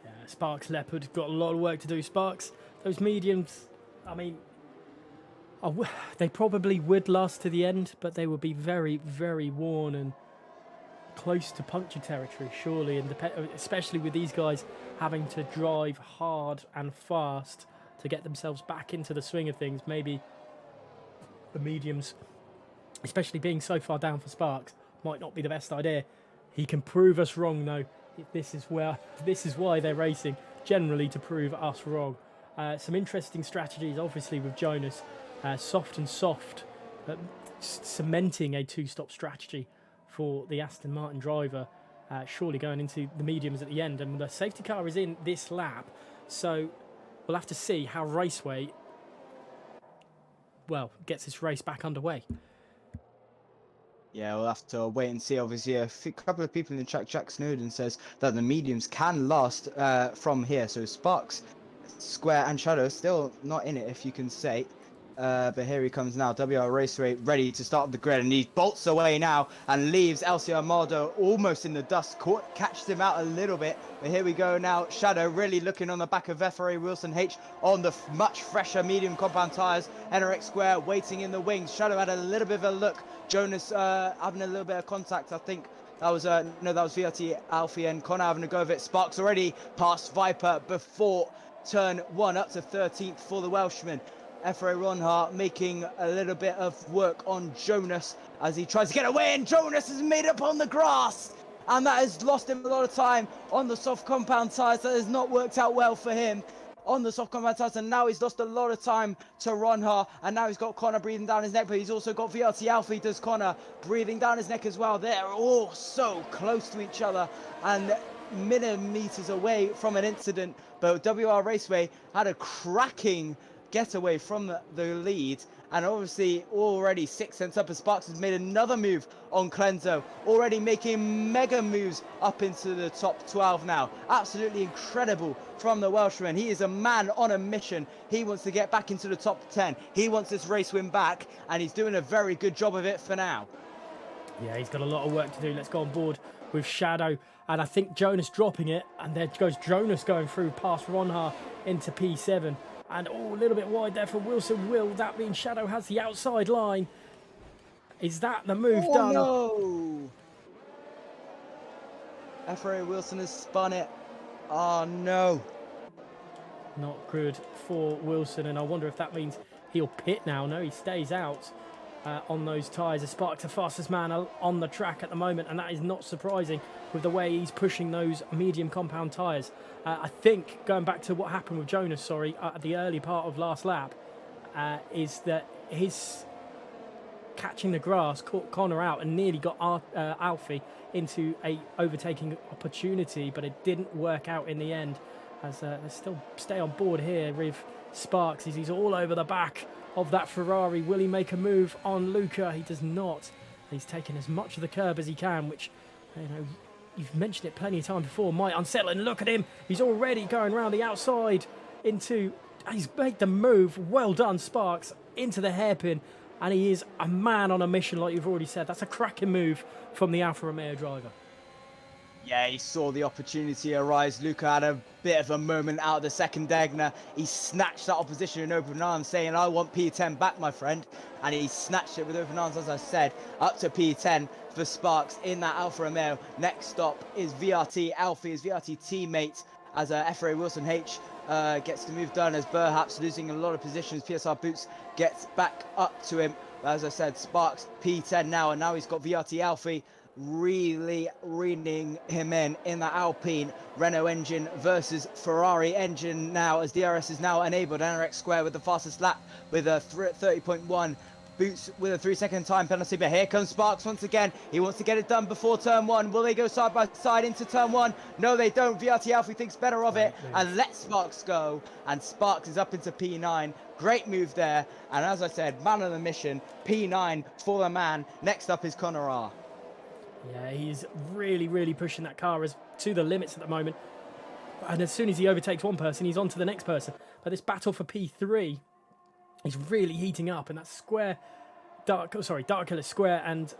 C: Yeah, Sparks Leopard got a lot of work to do. Sparks, those mediums, I mean, they probably would last to the end, but they would be very, very worn and close to puncture territory, surely, and especially with these guys having to drive hard and fast to get themselves back into the swing of things. Maybe the mediums, especially being so far down for Sparks, might not be the best idea. He can prove us wrong though. This is why they're racing, generally to prove us wrong. Some interesting strategies, obviously, with Jonas. Soft and soft, cementing a two-stop strategy for the Aston Martin driver, surely going into the mediums at the end. And the safety car is in this lap, so we'll have to see how Raceway, well, gets this race back underway.
D: Yeah, we'll have to wait and see. Obviously, a couple of people in the chat, Jack Snowden says that the mediums can last from here. So Sparks, Square and Shadow still not in it, if you can say. But here he comes now. WR Raceway ready to start the grid, and he bolts away now and leaves LC Armado almost in the dust. Catches him out a little bit. But here we go now. Shadow really looking on the back of FRA Wilson H on the much fresher medium compound tyres. NRX Square waiting in the wings. Shadow had a little bit of a look. Jonas having a little bit of contact, I think. That was that was VRT Alfie and Connor having a go of it. Sparks already past Viper before turn 1 up to 13th for the Welshman. FRA Ronhart making a little bit of work on Jonas as he tries to get away, and Jonas has made up on the grass, and that has lost him a lot of time on the soft compound tyres. That has not worked out well for him on the soft compound tyres, and now he's lost a lot of time to Ronhart, and now he's got Connor breathing down his neck, but he's also got VRT Alfie, does Connor, breathing down his neck as well. They're all so close to each other and millimeters away from an incident, but WR Raceway had a cracking getaway from the lead, and obviously already 6 cents up as Sparks has made another move on Clenzo, already making mega moves up into the top 12 now. Absolutely incredible from the Welshman. He is a man on a mission. He wants to get back into the top 10. He wants this race win back, and he's doing a very good job of it for now.
C: Yeah, he's got a lot of work to do. Let's go on board with Shadow, and I think Jonas dropping it, and there goes Jonas going through past Ronhart into P7. And a little bit wide there for Wilson. Will that mean Shadow has the outside line? Is that the move done?
D: No! FRA Wilson has spun it. Oh no!
C: Not good for Wilson, and I wonder if that means he'll pit now. No, he stays out on those tyres. Sparks the fastest man on the track at the moment, and that is not surprising with the way he's pushing those medium compound tyres. I think, going back to what happened with Jonas, at the early part of last lap, is that his catching the grass caught Connor out and nearly got Alfie into a overtaking opportunity, but it didn't work out in the end. As they still stay on board here with Sparks, as he's all over the back of that Ferrari. Will he make a move on Luca? He does not. He's taken as much of the curb as he can, which, you've mentioned it plenty of times before, might unsettle. And look at him. He's already going around the outside into... He's made the move. Well done, Sparks, into the hairpin. And he is a man on a mission, like you've already said. That's a cracking move from the Alfa Romeo driver.
D: Yeah, he saw the opportunity arise. Luca had a bit of a moment out of the second Degner. He snatched that opposition in open arms, saying, I want P10 back, my friend. And he snatched it with open arms, as I said, up to P10 for Sparks in that Alfa Romeo. Next stop is VRT Alfie, his VRT teammate, as FRA Wilson H gets the move done, as Berhaps losing a lot of positions. PSR Boots gets back up to him. As I said, Sparks P10 now, and now he's got VRT Alfie really reining him in that Alpine Renault engine versus Ferrari engine now, as DRS is now enabled. NRX Square with the fastest lap with a 30.1. Boots with a 3-second time penalty, but here comes Sparks once again. He wants to get it done before turn 1. Will they go side by side into turn 1? No, they don't. VRT Alfie thinks better of it and lets Sparks go, and Sparks is up into P9. Great move there, and as I said, man on the mission, P9 for the man. Next up is Connor R.
C: Yeah, he's really pushing that car to the limits at the moment. And as soon as he overtakes one person, he's on to the next person. But this battle for P3 is really heating up. And that's Dark Killer Square and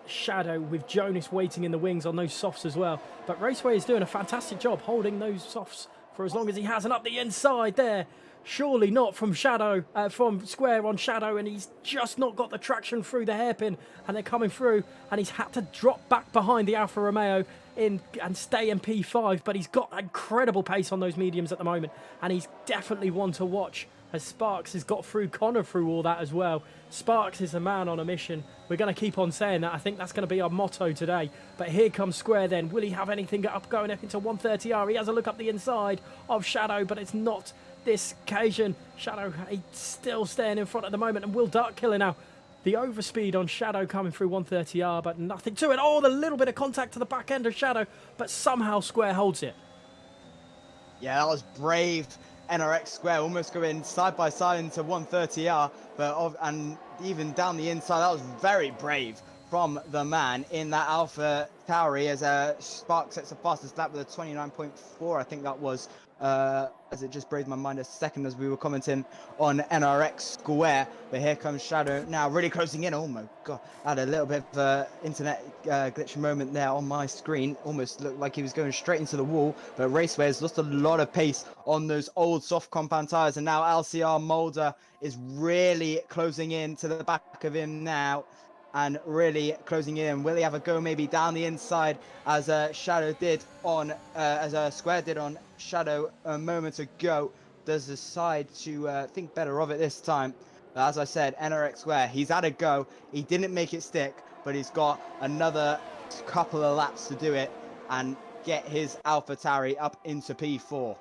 C: Shadow, with Jonas waiting in the wings on those softs as well. But Raceway is doing a fantastic job holding those softs for as long as he has. And up the inside there, surely not from from Square on Shadow, and he's just not got the traction through the hairpin, and they're coming through, and he's had to drop back behind the Alfa Romeo and stay in P5, but he's got incredible pace on those mediums at the moment, and he's definitely one to watch as Sparks has got through Connor through all that as well. Sparks is a man on a mission. We're going to keep on saying that. I think that's going to be our motto today. But here comes Square then. Will he have anything going up into 130R? He has a look up the inside of Shadow, but it's not this occasion. Shadow he's still staying in front at the moment, and will Darkkiller now. The overspeed on Shadow coming through 130R, but nothing to it. Oh, the little bit of contact to the back end of Shadow, but somehow Square holds it.
D: Yeah, that was brave. NRX Square almost going side by side into 130R, and even down the inside, that was very brave from the man in that Alpha Tauri as Sparks sets the fastest lap with a 29.4, I think that was, as it just braved my mind a second as we were commenting on NRX Square. But here comes Shadow now, really closing in. Oh my god, I had a little bit of internet glitch moment there on my screen. Almost looked like he was going straight into the wall, but Raceway has lost a lot of pace on those old soft compound tires, and now LCR Mulder is really closing in to the back of him now, and really closing in. Will he have a go maybe down the inside as Shadow did on, as Square did on Shadow a moment ago? Does decide to think better of it this time. But as I said, NRX Square, he's had a go. He didn't make it stick, but he's got another couple of laps to do it and get his Alpha Tauri up into P4.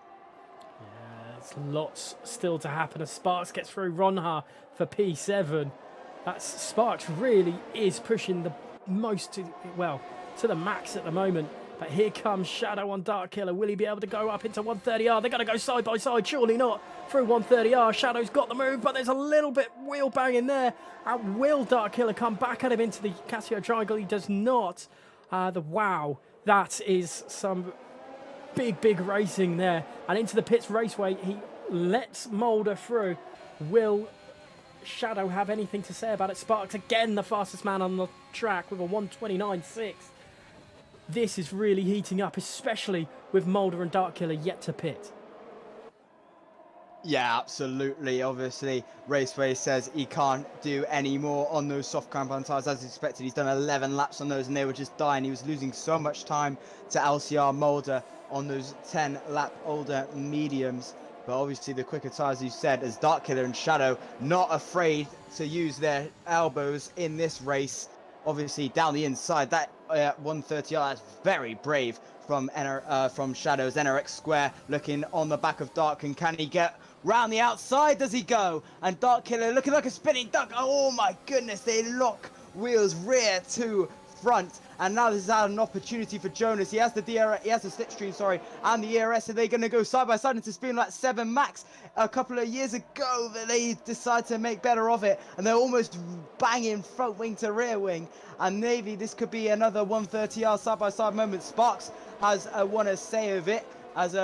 C: There's lots still to happen as Sparks gets through Ronha for P7. That's Sparks really is pushing the most to the max at the moment. But here comes Shadow on Darkkiller. Will he be able to go up into 130R? They're going to go side by side. Surely not. Through 130R. Shadow's got the move, but there's a little bit wheel banging there. Will Darkkiller come back at him into the Casio Triangle? He does not. Wow. That is some big racing there. And into the pits Raceway. He lets Mulder through. Will Shadow have anything to say about it? Sparks again the fastest man on the track with a 129.6. This is really heating up, especially with Mulder and Darkkiller yet to pit.
D: Yeah, absolutely. Obviously, Raceway says he can't do any more on those soft compound tires as expected. He's done 11 laps on those and they were just dying. He was losing so much time to LCR Mulder on those 10 lap older mediums. But obviously the quicker tires, you said, as Darkkiller and Shadow not afraid to use their elbows in this race. Obviously down the inside, that 130R, that's very brave from Shadow's NRX Square, looking on the back of Dark, and can he get round the outside? Does he go? And Darkkiller looking like a spinning duck. Oh my goodness, they lock wheels rear to front, and now this is an opportunity for Jonas. He has the DRS, he has the slipstream, sorry, and the ERS, and they're going to go side by side into Spoon like 7 Max a couple of years ago, that they decide to make better of it, and they're almost banging front wing to rear wing, and maybe this could be another 130R side by side moment. Sparks has one to say of it, as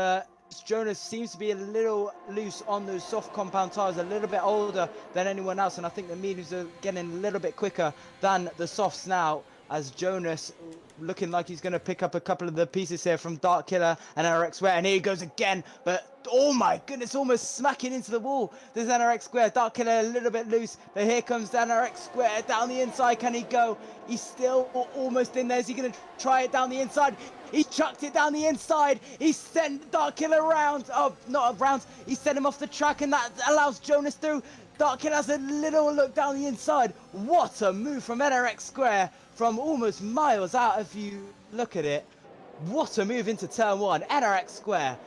D: Jonas seems to be a little loose on those soft compound tires, a little bit older than anyone else, and I think the mediums are getting a little bit quicker than the softs now, as Jonas looking like he's going to pick up a couple of the pieces here from Darkkiller and NRX Square, and here he goes again, but oh my goodness, almost smacking into the wall. There's NRX Square, Darkkiller a little bit loose, but here comes NRX Square down the inside. Can he go? He's still almost in there. Is he going to try it down the inside? He chucked it down the inside. He sent Darkkiller around. Oh, not around. He sent him off the track, and that allows Jonas through. Darkkiller has a little look down the inside. What a move from NRX Square from almost miles out if you look at it. What a move into turn 1. NRX Square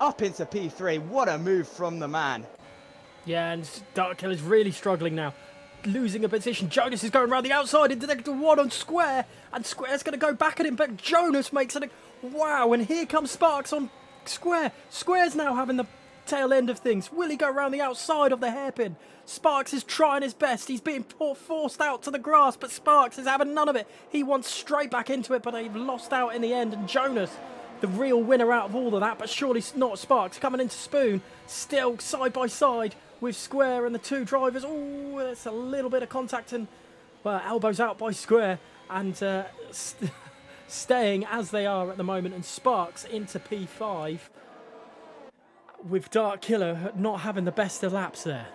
D: up into P3. What a move from the man.
C: Yeah, and Darkkiller's really struggling now. Losing a position. Jonas is going around the outside into the one on Square, and Square's going to go back at him, but Jonas makes it. Wow, and here comes Sparks on Square. Square's now having the tail end of things. Will he go around the outside of the hairpin? Sparks is trying his best. He's being forced out to the grass, but Sparks is having none of it. He wants straight back into it, but they've lost out in the end, and Jonas, the real winner out of all of that, but surely not Sparks, coming into Spoon, still side by side with Square and the two drivers. Oh, there's a little bit of contact, and well, elbows out by Square, and staying as they are at the moment, and Sparks into P5 with Darkkiller not having the best of laps there.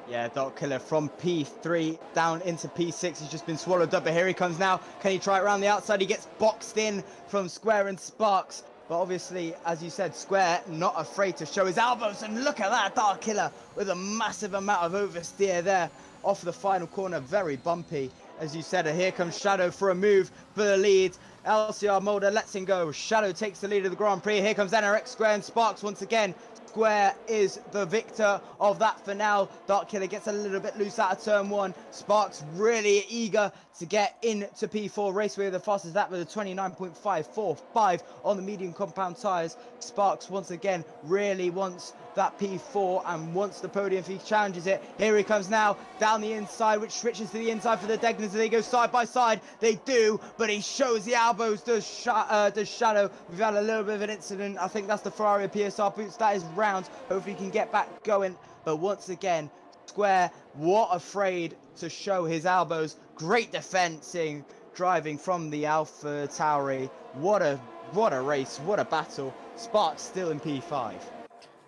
D: Yeah, Darkkiller from P3 down into P6. He's just been swallowed up, but here he comes now. Can he try it around the outside? He gets boxed in from Square and Sparks. But obviously, as you said, Square not afraid to show his elbows. And look at that, Dark Killer with a massive amount of oversteer there off the final corner. Very bumpy. As you said, here comes Shadow for a move for the lead. LCR Mulder lets him go. Shadow takes the lead of the Grand Prix. Here comes NRX Square and Sparks once again. Square is the victor of that finale. Dark Killer gets a little bit loose out of turn 1. Sparks really eager to get into P4. Raceway with the fastest lap with a 29.545 on the medium compound tyres. Sparks once again really wants that P4 and wants the podium if he challenges it. Here he comes now down the inside, which switches to the inside for the Degners. They go side by side. They do, but he shows the elbows. Does Shadow. We've had a little bit of an incident. I think that's the Ferrari PSR boots. That is round. Hopefully he can get back going. But once again, Square, what afraid to show his elbows. Great defensing, driving from the Alpha Tauri. What a race, what a battle. Sparks still in P5.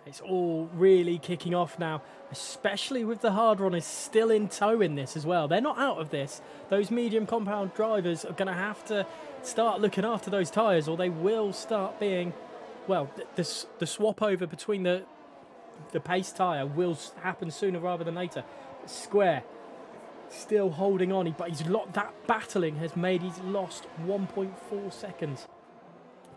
C: It's all really kicking off now, especially with the hard runners still in tow in this as well. They're not out of this. Those medium compound drivers are going to have to start looking after those tyres, or they will start being, well, the swap over between the pace tyre will happen sooner rather than later. Square still holding on, but that battling has made he's lost 1.4 seconds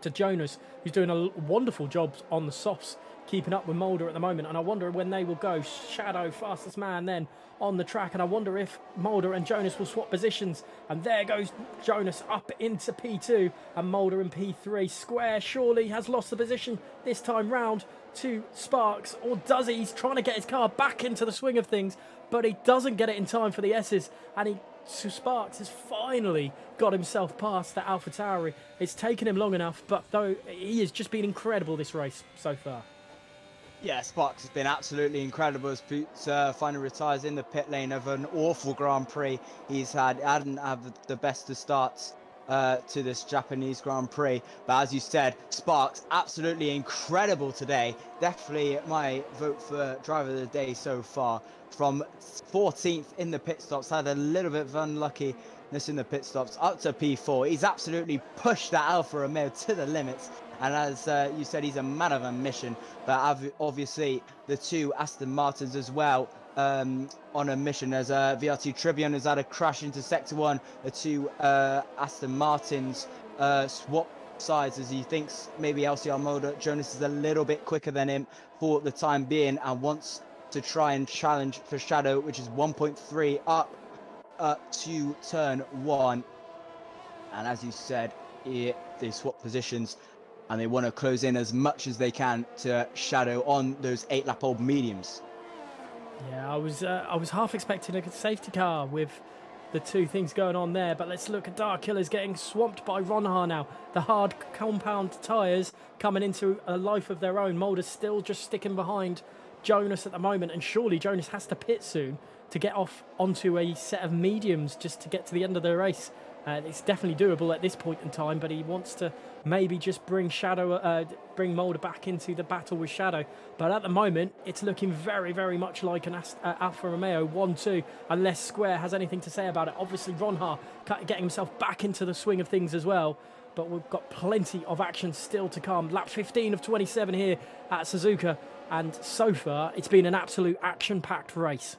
C: to Jonas, who's doing a wonderful job on the softs, keeping up with Mulder at the moment. And I wonder when they will go. Shadow, fastest man then on the track, and I wonder if Mulder and Jonas will swap positions. And there goes Jonas up into P2 and Mulder in P3. Square surely has lost the position this time round to Sparks, or does he? He's trying to get his car back into the swing of things, but he doesn't get it in time for the S's, and Sparks has finally got himself past the Alpha Tauri. It's taken him long enough, but though he has just been incredible this race so far.
D: Yeah, Sparks has been absolutely incredible as Boots finally retires in the pit lane of an awful Grand Prix. Hadn't had the best of starts to this Japanese Grand Prix. But as you said, Sparks absolutely incredible today. Definitely my vote for driver of the day so far. From 14th in the pit stops, had a little bit of unluckiness in the pit stops, up to P4. He's absolutely pushed that Alfa Romeo to the limits. And as you said, he's a man of a mission. But obviously, the two Aston Martins as well on a mission. As VRT Tribune has had a crash into Sector 1. The two Aston Martins swap sides as he thinks maybe LCR Mulder. Jonas is a little bit quicker than him for the time being and wants to try and challenge for Shadow, which is 1.3 up to turn 1. And as you said, they swap positions and they want to close in as much as they can to Shadow on those 8-lap-old mediums.
C: Yeah, I was half expecting a safety car with the two things going on there, but let's look at Dark Killers getting swamped by Ronhar now. The hard compound tyres coming into a life of their own. Mulder's still just sticking behind Jonas at the moment, and surely Jonas has to pit soon to get off onto a set of mediums just to get to the end of the race. It's definitely doable at this point in time, but he wants to maybe just bring Mulder back into the battle with Shadow. But at the moment, it's looking very, very much like an Alfa Romeo 1-2, unless Square has anything to say about it. Obviously, Ronhar getting himself back into the swing of things as well. But we've got plenty of action still to come. Lap 15 of 27 here at Suzuka. And so far, it's been an absolute action-packed race.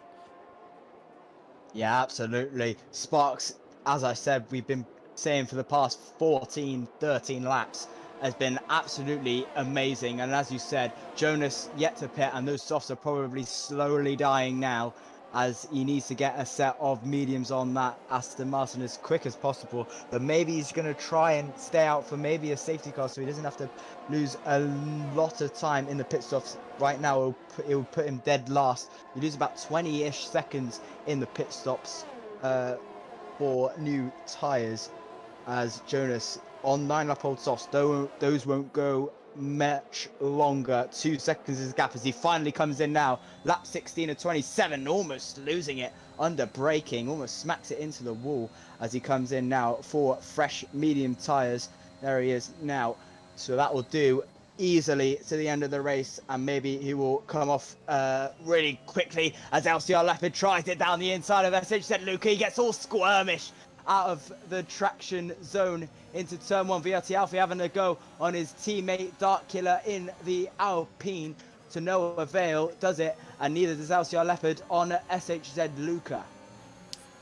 D: Yeah, absolutely. Sparks, as I said, we've been saying for the past 13 laps, has been absolutely amazing. And as you said, Jonas yet to pit, and those softs are probably slowly dying now as he needs to get a set of mediums on that Aston Martin as quick as possible. But maybe he's going to try and stay out for maybe a safety car so he doesn't have to lose a lot of time in the pit stops. Right now, it will put him dead last. You lose about 20-ish seconds in the pit stops for new tyres, as Jonas on 9-lap-old softs, those won't go much longer. 2 seconds is gap as he finally comes in now. Lap 16 of 27, almost losing it under braking, almost smacks it into the wall as he comes in now for fresh medium tyres. There he is now. So that will do easily to the end of the race, and maybe he will come off really quickly as LCR Leopard tries it down the inside of SH. Said Luca, he gets all squirmish out of the traction zone into turn 1. VRT Alfie having a go on his teammate Dark Killer in the Alpine. To no avail, does it? And neither does LCR Leopard on SHZ Luca.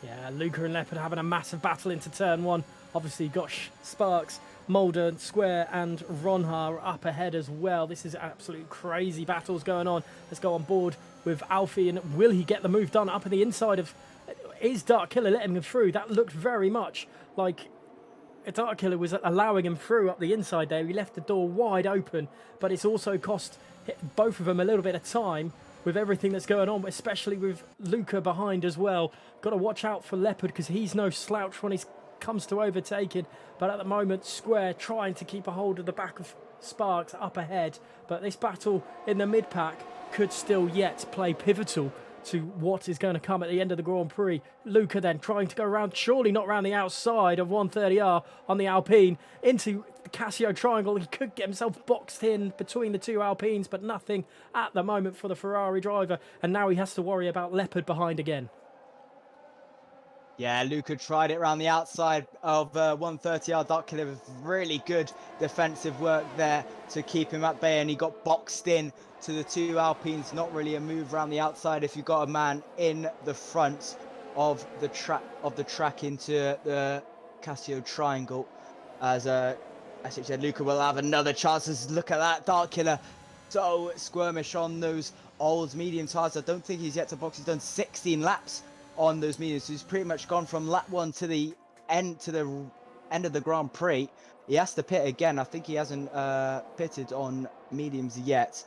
C: Yeah, Luca and Leopard having a massive battle into turn 1. Obviously, got Sparks, Mulder, Square, and Ronha up ahead as well. This is absolute crazy battles going on. Let's go on board with Alfie, and will he get the move done up in the inside of... Is Dark Killer letting him through? That looked very much like a Dark Killer was allowing him through up the inside there. He left the door wide open, but it's also cost both of them a little bit of time with everything that's going on, especially with Luca behind as well. Got to watch out for Leopard because he's no slouch when it comes to overtaking. But at the moment, Square trying to keep a hold of the back of Sparks up ahead. But this battle in the mid-pack could still yet play pivotal to what is going to come at the end of the Grand Prix. Luca then trying to go around, surely not around the outside of 130R on the Alpine, into the Casio triangle. He could get himself boxed in between the two Alpines, but nothing at the moment for the Ferrari driver. And now he has to worry about Leopard behind again.
D: Yeah, Luca tried it around the outside of 130R. Dark Killer with really good defensive work there to keep him at bay, and he got boxed in to the two Alpines. Not really a move around the outside if you've got a man in the front of the track into the Casio triangle. As SHZ Luca will have another chance. Look at that, Dark Killer so squirmish on those old medium tires. I don't think he's yet to box. He's done 16 laps on those mediums. So he's pretty much gone from lap 1 to the end of the Grand Prix. He has to pit again. I think he hasn't pitted on mediums yet.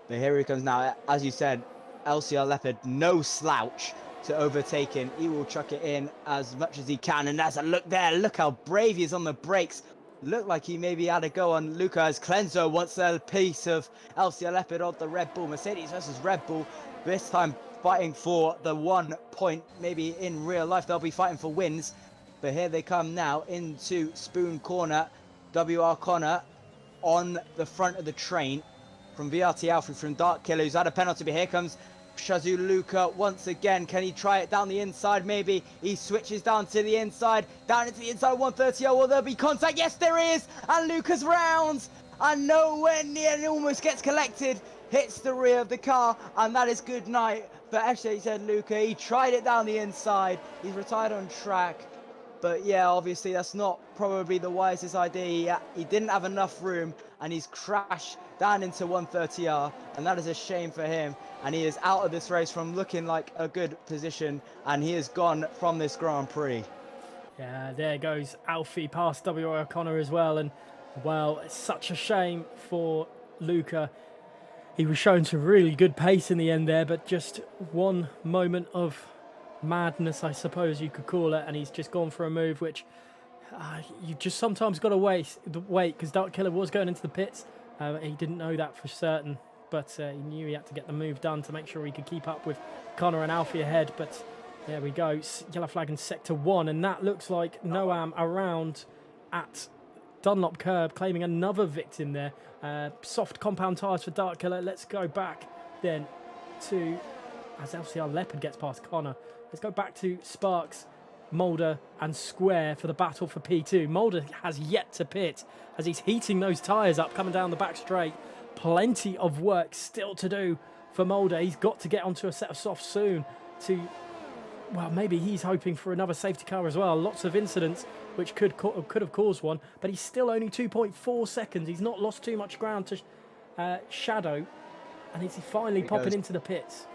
D: But here he comes now. As you said, LCR Leopard, no slouch to overtaking. He will chuck it in as much as he can. And there's a look there. Look how brave he is on the brakes. Looked like he maybe had a go on Luca as Clenzo wants a piece of LCR Leopard on the Red Bull. Mercedes versus Red Bull. This time fighting for the 1 point. Maybe in real life they'll be fighting for wins. But here they come now into Spoon Corner. WR Connor on the front of the train. From VRT Alfred, from Dark Killer, who's had a penalty, but here comes Shazoo Luca once again. Can he try it down the inside? Maybe he switches down to the inside, down into the inside 130. Oh, will there be contact? Yes, there is. And Luca's round, and nowhere near, and almost gets collected. Hits the rear of the car, and that is good night for SHZ Luca. He tried it down the inside. He's retired on track. But yeah, obviously that's not probably the wisest idea. He didn't have enough room, and he's crashed down into 130R, and that is a shame for him. And he is out of this race from looking like a good position, and he is gone from this Grand Prix.
C: Yeah, there goes Alfie past W.O. O'Connor as well. And well, it's such a shame for Luca. He was showing some really good pace in the end there, but just one moment of madness, I suppose you could call it, and he's just gone for a move which you just sometimes got to wait because Dark Killer was going into the pits. He didn't know that for certain, but he knew he had to get the move done to make sure he could keep up with Connor and Alfie ahead. But there we go, yellow flag in sector 1, and that looks like Noam around at Dunlop curb, claiming another victim there. Soft compound tyres for Dark Killer. Let's go back then to, as LCR Leopard gets past Connor, let's go back to Sparks, Mulder and Square for the battle for P2. Mulder has yet to pit as he's heating those tyres up coming down the back straight. Plenty of work still to do for Mulder. He's got to get onto a set of softs soon to, well, maybe he's hoping for another safety car as well. Lots of incidents which could have caused one, but he's still only 2.4 seconds. He's not lost too much ground to Shadow, and he's finally popping into the pits.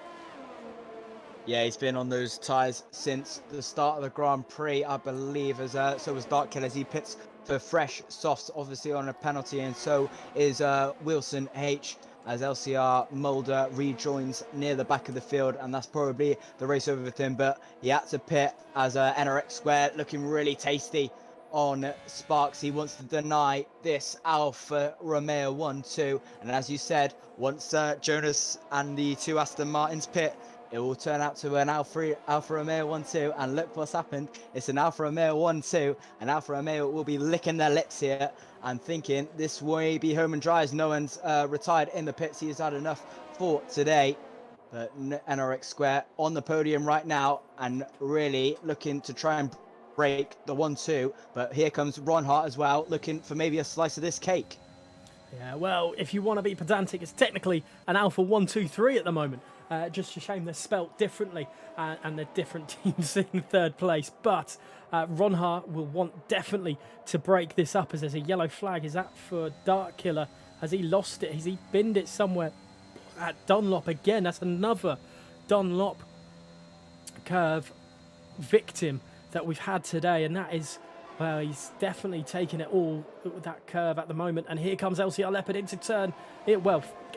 D: Yeah, he's been on those tyres since the start of the Grand Prix, I believe, as so was Dark Killer as he pits for fresh softs, obviously on a penalty, and so is Wilson H, as LCR Mulder rejoins near the back of the field, and that's probably the race over with him, but he had to pit as NRX Square looking really tasty on Sparks. He wants to deny this Alfa Romeo 1-2, and as you said, once Jonas and the two Aston Martins pit, it will turn out to an Alfa Romeo 1-2, and look what's happened. It's an Alfa Romeo 1-2, and Alfa Romeo will be licking their lips here and thinking this may be home and dry as no one's retired in the pits. He has had enough for today. But NRX Square on the podium right now and really looking to try and break the 1-2. But here comes Ron Hart as well, looking for maybe a slice of this cake.
C: Yeah, well, if you want to be pedantic, it's technically an Alpha 1, 2, 3 at the moment. Just a shame they're spelt differently and they're different teams in third place. But Ron Hart will want definitely to break this up as there's a yellow flag. Is that for Dark Killer? Has he lost it? Has he binned it somewhere? At Dunlop again. That's another Dunlop curve victim that we've had today. And that is... well, he's definitely taking it all with that curve at the moment. And here comes LCR Leopard into turn.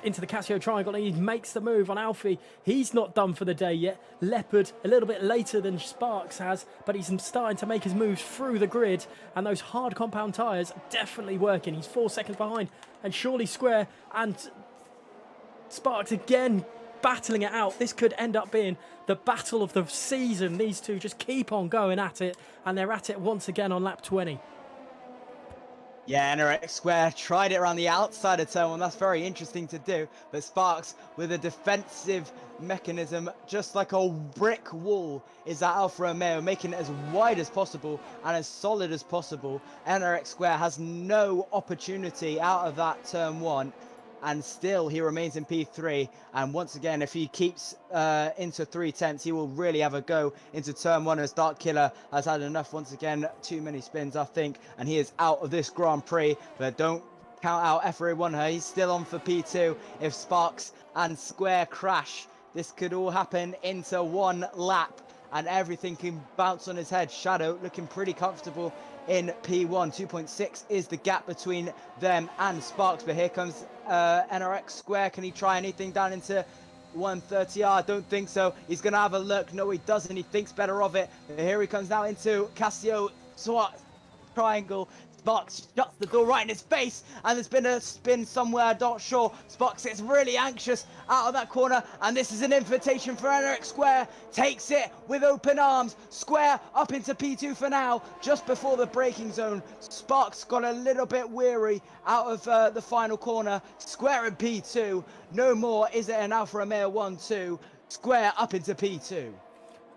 C: Into the Casio triangle. And he makes the move on Alfie. He's not done for the day yet. Leopard a little bit later than Sparks has. But he's starting to make his moves through the grid. And those hard compound tyres definitely working. He's 4 seconds behind. And surely Square and Sparks again battling it out. This could end up being the battle of the season. These two just keep on going at it, and they're at it once again on lap 20.
D: Yeah, NRX Square tried it around the outside of turn 1. That's very interesting to do. But Sparks, with a defensive mechanism, just like a brick wall, is that Alfa Romeo, making it as wide as possible and as solid as possible. NRX Square has no opportunity out of that turn 1. And still he remains in P3, and once again, if he keeps into 3/10, he will really have a go into turn 1, as Dark Killer has had enough once again. Too many spins, I think, and he is out of this Grand Prix. But don't count out FA1. He's still on for P2. If Sparks and Square crash, this could all happen into one lap and everything can bounce on his head. Shadow looking pretty comfortable in P1. 2.6 is the gap between them and Sparks. But here comes NRX Square. Can he try anything down into 130R? I don't think so. He's going to have a look. No, he doesn't. He thinks better of it. But here he comes now into Casio SWAT triangle. Sparks shuts the door right in his face, and there's been a spin somewhere, I'm not sure. Sparks gets really anxious out of that corner, and this is an invitation for NRX Square. Takes it with open arms. Square up into P2 for now, just before the braking zone. Sparks got a little bit weary out of the final corner. Square in P2. No more is it an Alfa Romeo 1-2. Square up into P2.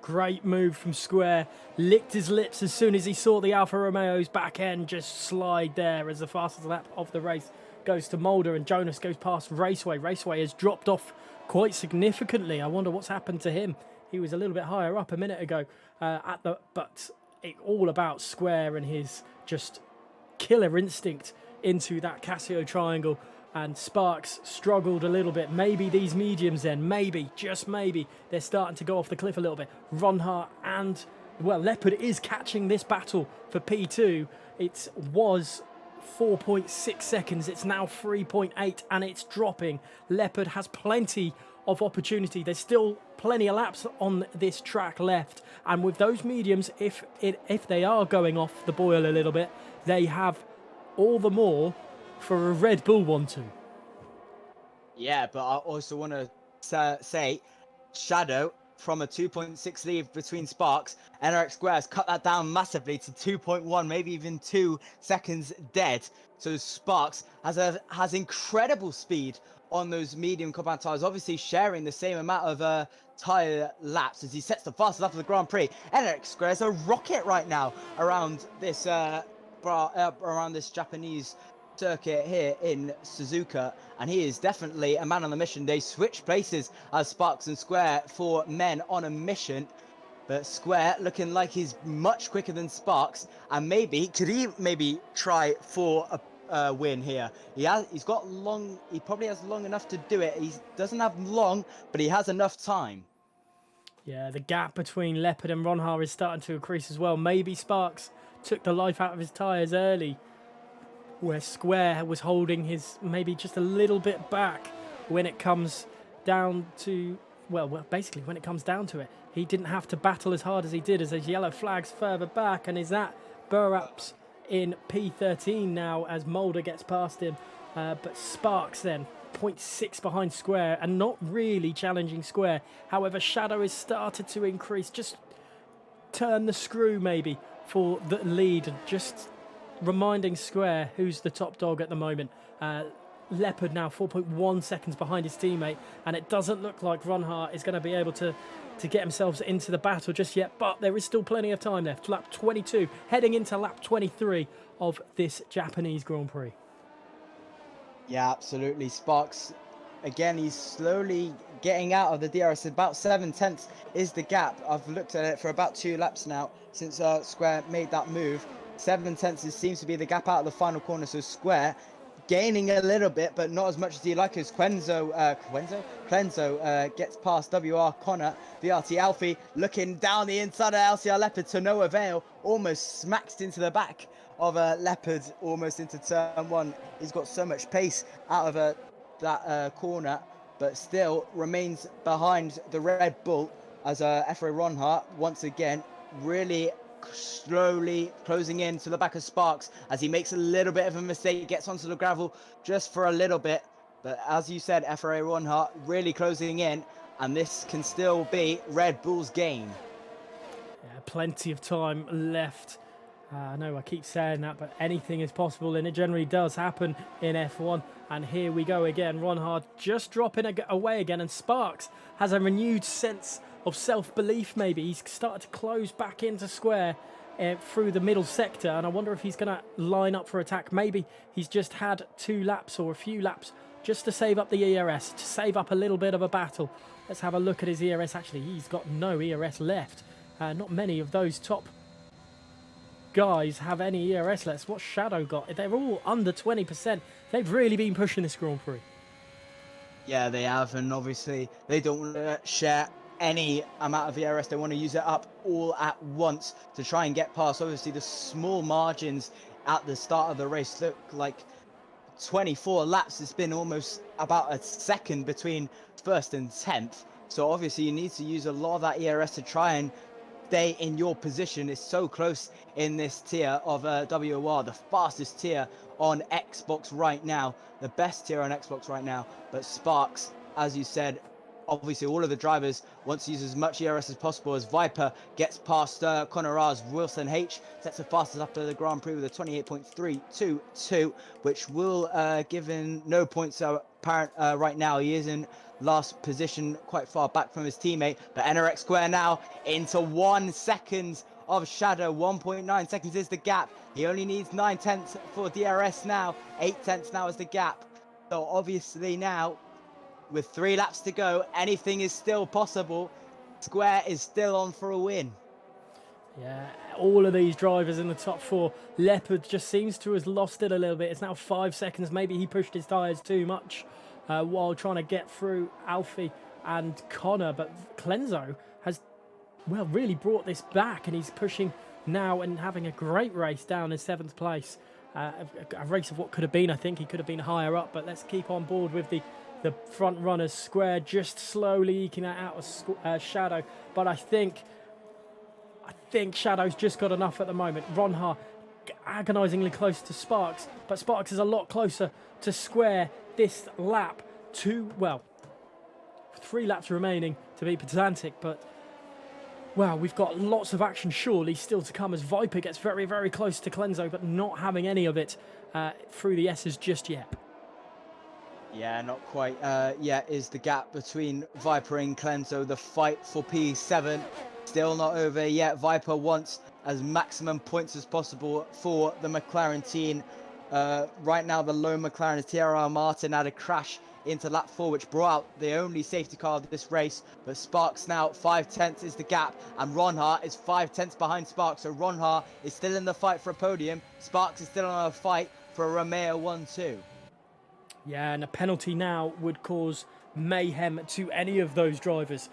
C: Great move from Square. Licked his lips as soon as he saw the Alfa Romeo's back end just slide there as the fastest lap of the race goes to Mulder, and Jonas goes past Raceway. Raceway has dropped off quite significantly. I wonder what's happened to him. He was a little bit higher up a minute ago but all about Square and his just killer instinct into that Casio triangle. And Sparks struggled a little bit. Maybe these mediums then, maybe, just maybe, they're starting to go off the cliff a little bit. Ron Hart and, well, Leopard is catching this battle for P2. It was 4.6 seconds. It's now 3.8 and it's dropping. Leopard has plenty of opportunity. There's still plenty of laps on this track left. And with those mediums, if they are going off the boil a little bit, they have all the more for a Red Bull 1-2.
D: Yeah, but I also want to say, Shadow, from a 2.6 lead between Sparks, NRX Square has cut that down massively to 2.1, maybe even 2 seconds dead. So Sparks has incredible speed on those medium compound tyres, obviously sharing the same amount of tyre laps as he sets the fastest lap of the Grand Prix. NRX Square is a rocket right now around this Japanese circuit here in Suzuka, and he is definitely a man on the mission. They switch places as Sparks and Square for men on a mission, but Square looking like he's much quicker than Sparks, and maybe try for a win here. He's got long, he probably has long enough to do it. He doesn't have long, but he has enough time.
C: Yeah, the gap between Leopard and Ronhar is starting to increase as well. Maybe Sparks took the life out of his tyres early, where Square was holding his maybe just a little bit back when it comes down to, well, basically when it comes down to it. He didn't have to battle as hard as he did as those yellow flags further back, and is that Burap's in P13 now as Mulder gets past him. But Sparks then 0.6 behind Square and not really challenging Square. However, Shadow has started to increase, just turn the screw maybe for the lead, and just reminding Square who's the top dog at the moment. Leopard now 4.1 seconds behind his teammate, and it doesn't look like Ronhart is going to be able to get himself into the battle just yet, but there is still plenty of time left. Lap 22, heading into lap 23 of this Japanese Grand Prix.
D: Yeah, absolutely. Sparks, again, he's slowly getting out of the DRS. About 7/10 is the gap. I've looked at it for about 2 laps now since Square made that move. 7/10 seems to be the gap out of the final corner. So Square gaining a little bit, but not as much as he likes. As Clenzo gets past WR Connor. VRT Alfie looking down the inside of LCR Leopard to no avail. Almost smacks into the back of a Leopard, almost into turn 1. He's got so much pace out of that corner, but still remains behind the Red Bull as Efre Ronhart once again really slowly closing in to the back of Sparks as he makes a little bit of a mistake, gets onto the gravel just for a little bit. But as you said, Efre Ronhart really closing in, and this can still be Red Bull's gain.
C: Yeah, plenty of time left. I know I keep saying that, but anything is possible, and it generally does happen in F1. And here we go again. Ronhart just dropping away again, and Sparks has a renewed sense of self-belief maybe. He's started to close back into Square through the middle sector, and I wonder if he's going to line up for attack. Maybe he's just had 2 laps or a few laps just to save up the ERS, to save up a little bit of a battle. Let's have a look at his ERS. Actually, he's got no ERS left. Not many of those top guys have any ERS left. What's Shadow got? They're all under 20%. They've really been pushing this Grand Prix.
D: Yeah, they have, and obviously they don't want to share any amount of ERS. They want to use it up all at once to try and get past. Obviously, the small margins at the start of the race look like 24 laps. It's been almost about a second between 1st and 10th. So obviously you need to use a lot of that ERS to try and stay in your position. It's so close in this tier of WOR, the fastest tier on Xbox right now, the best tier on Xbox right now. But Sparks, as you said, obviously all of the drivers want to use as much ERS as possible as Viper gets past Connor R's. Wilson H sets the fastest after the Grand Prix with a 28.322, which will give him no points apparent right now. He is in last position, quite far back from his teammate, but NRX Square now into 1 second of Shadow. 1.9 seconds is the gap. He only needs 9/10 for DRS now. 8/10 now is the gap. So obviously now, with 3 laps to go, anything is still possible. Square is still on for a win.
C: Yeah, all of these drivers in the top 4. Leopard just seems to have lost it a little bit. It's now 5 seconds. Maybe he pushed his tyres too much while trying to get through Alfie and Connor. But Clenzo has, well, really brought this back, and he's pushing now and having a great race down in 7th place. A race of what could have been. I think he could have been higher up, but let's keep on board with the front runners. Square just slowly eking that out of Shadow, but I think Shadow's just got enough at the moment. Ronhart agonisingly close to Sparks, but Sparks is a lot closer to Square this lap. 3 laps remaining to be pedantic, but well, we've got lots of action surely still to come as Viper gets very, very close to Clenzo, but not having any of it through the S's just yet.
D: Yeah, not quite yet is the gap between Viper and Clenzo. The fight for P7 still not over yet. Viper wants as maximum points as possible for the McLaren team. Right now, the lone McLaren is TRR Martin had a crash into lap 4, which brought out the only safety car of this race. But Sparks now 5/10 is the gap, and Ronhart is 5/10 behind Sparks. So Ronhart is still in the fight for a podium. Sparks is still on a fight for a Romeo 1-2.
C: Yeah, and a penalty now would cause mayhem to any of those drivers.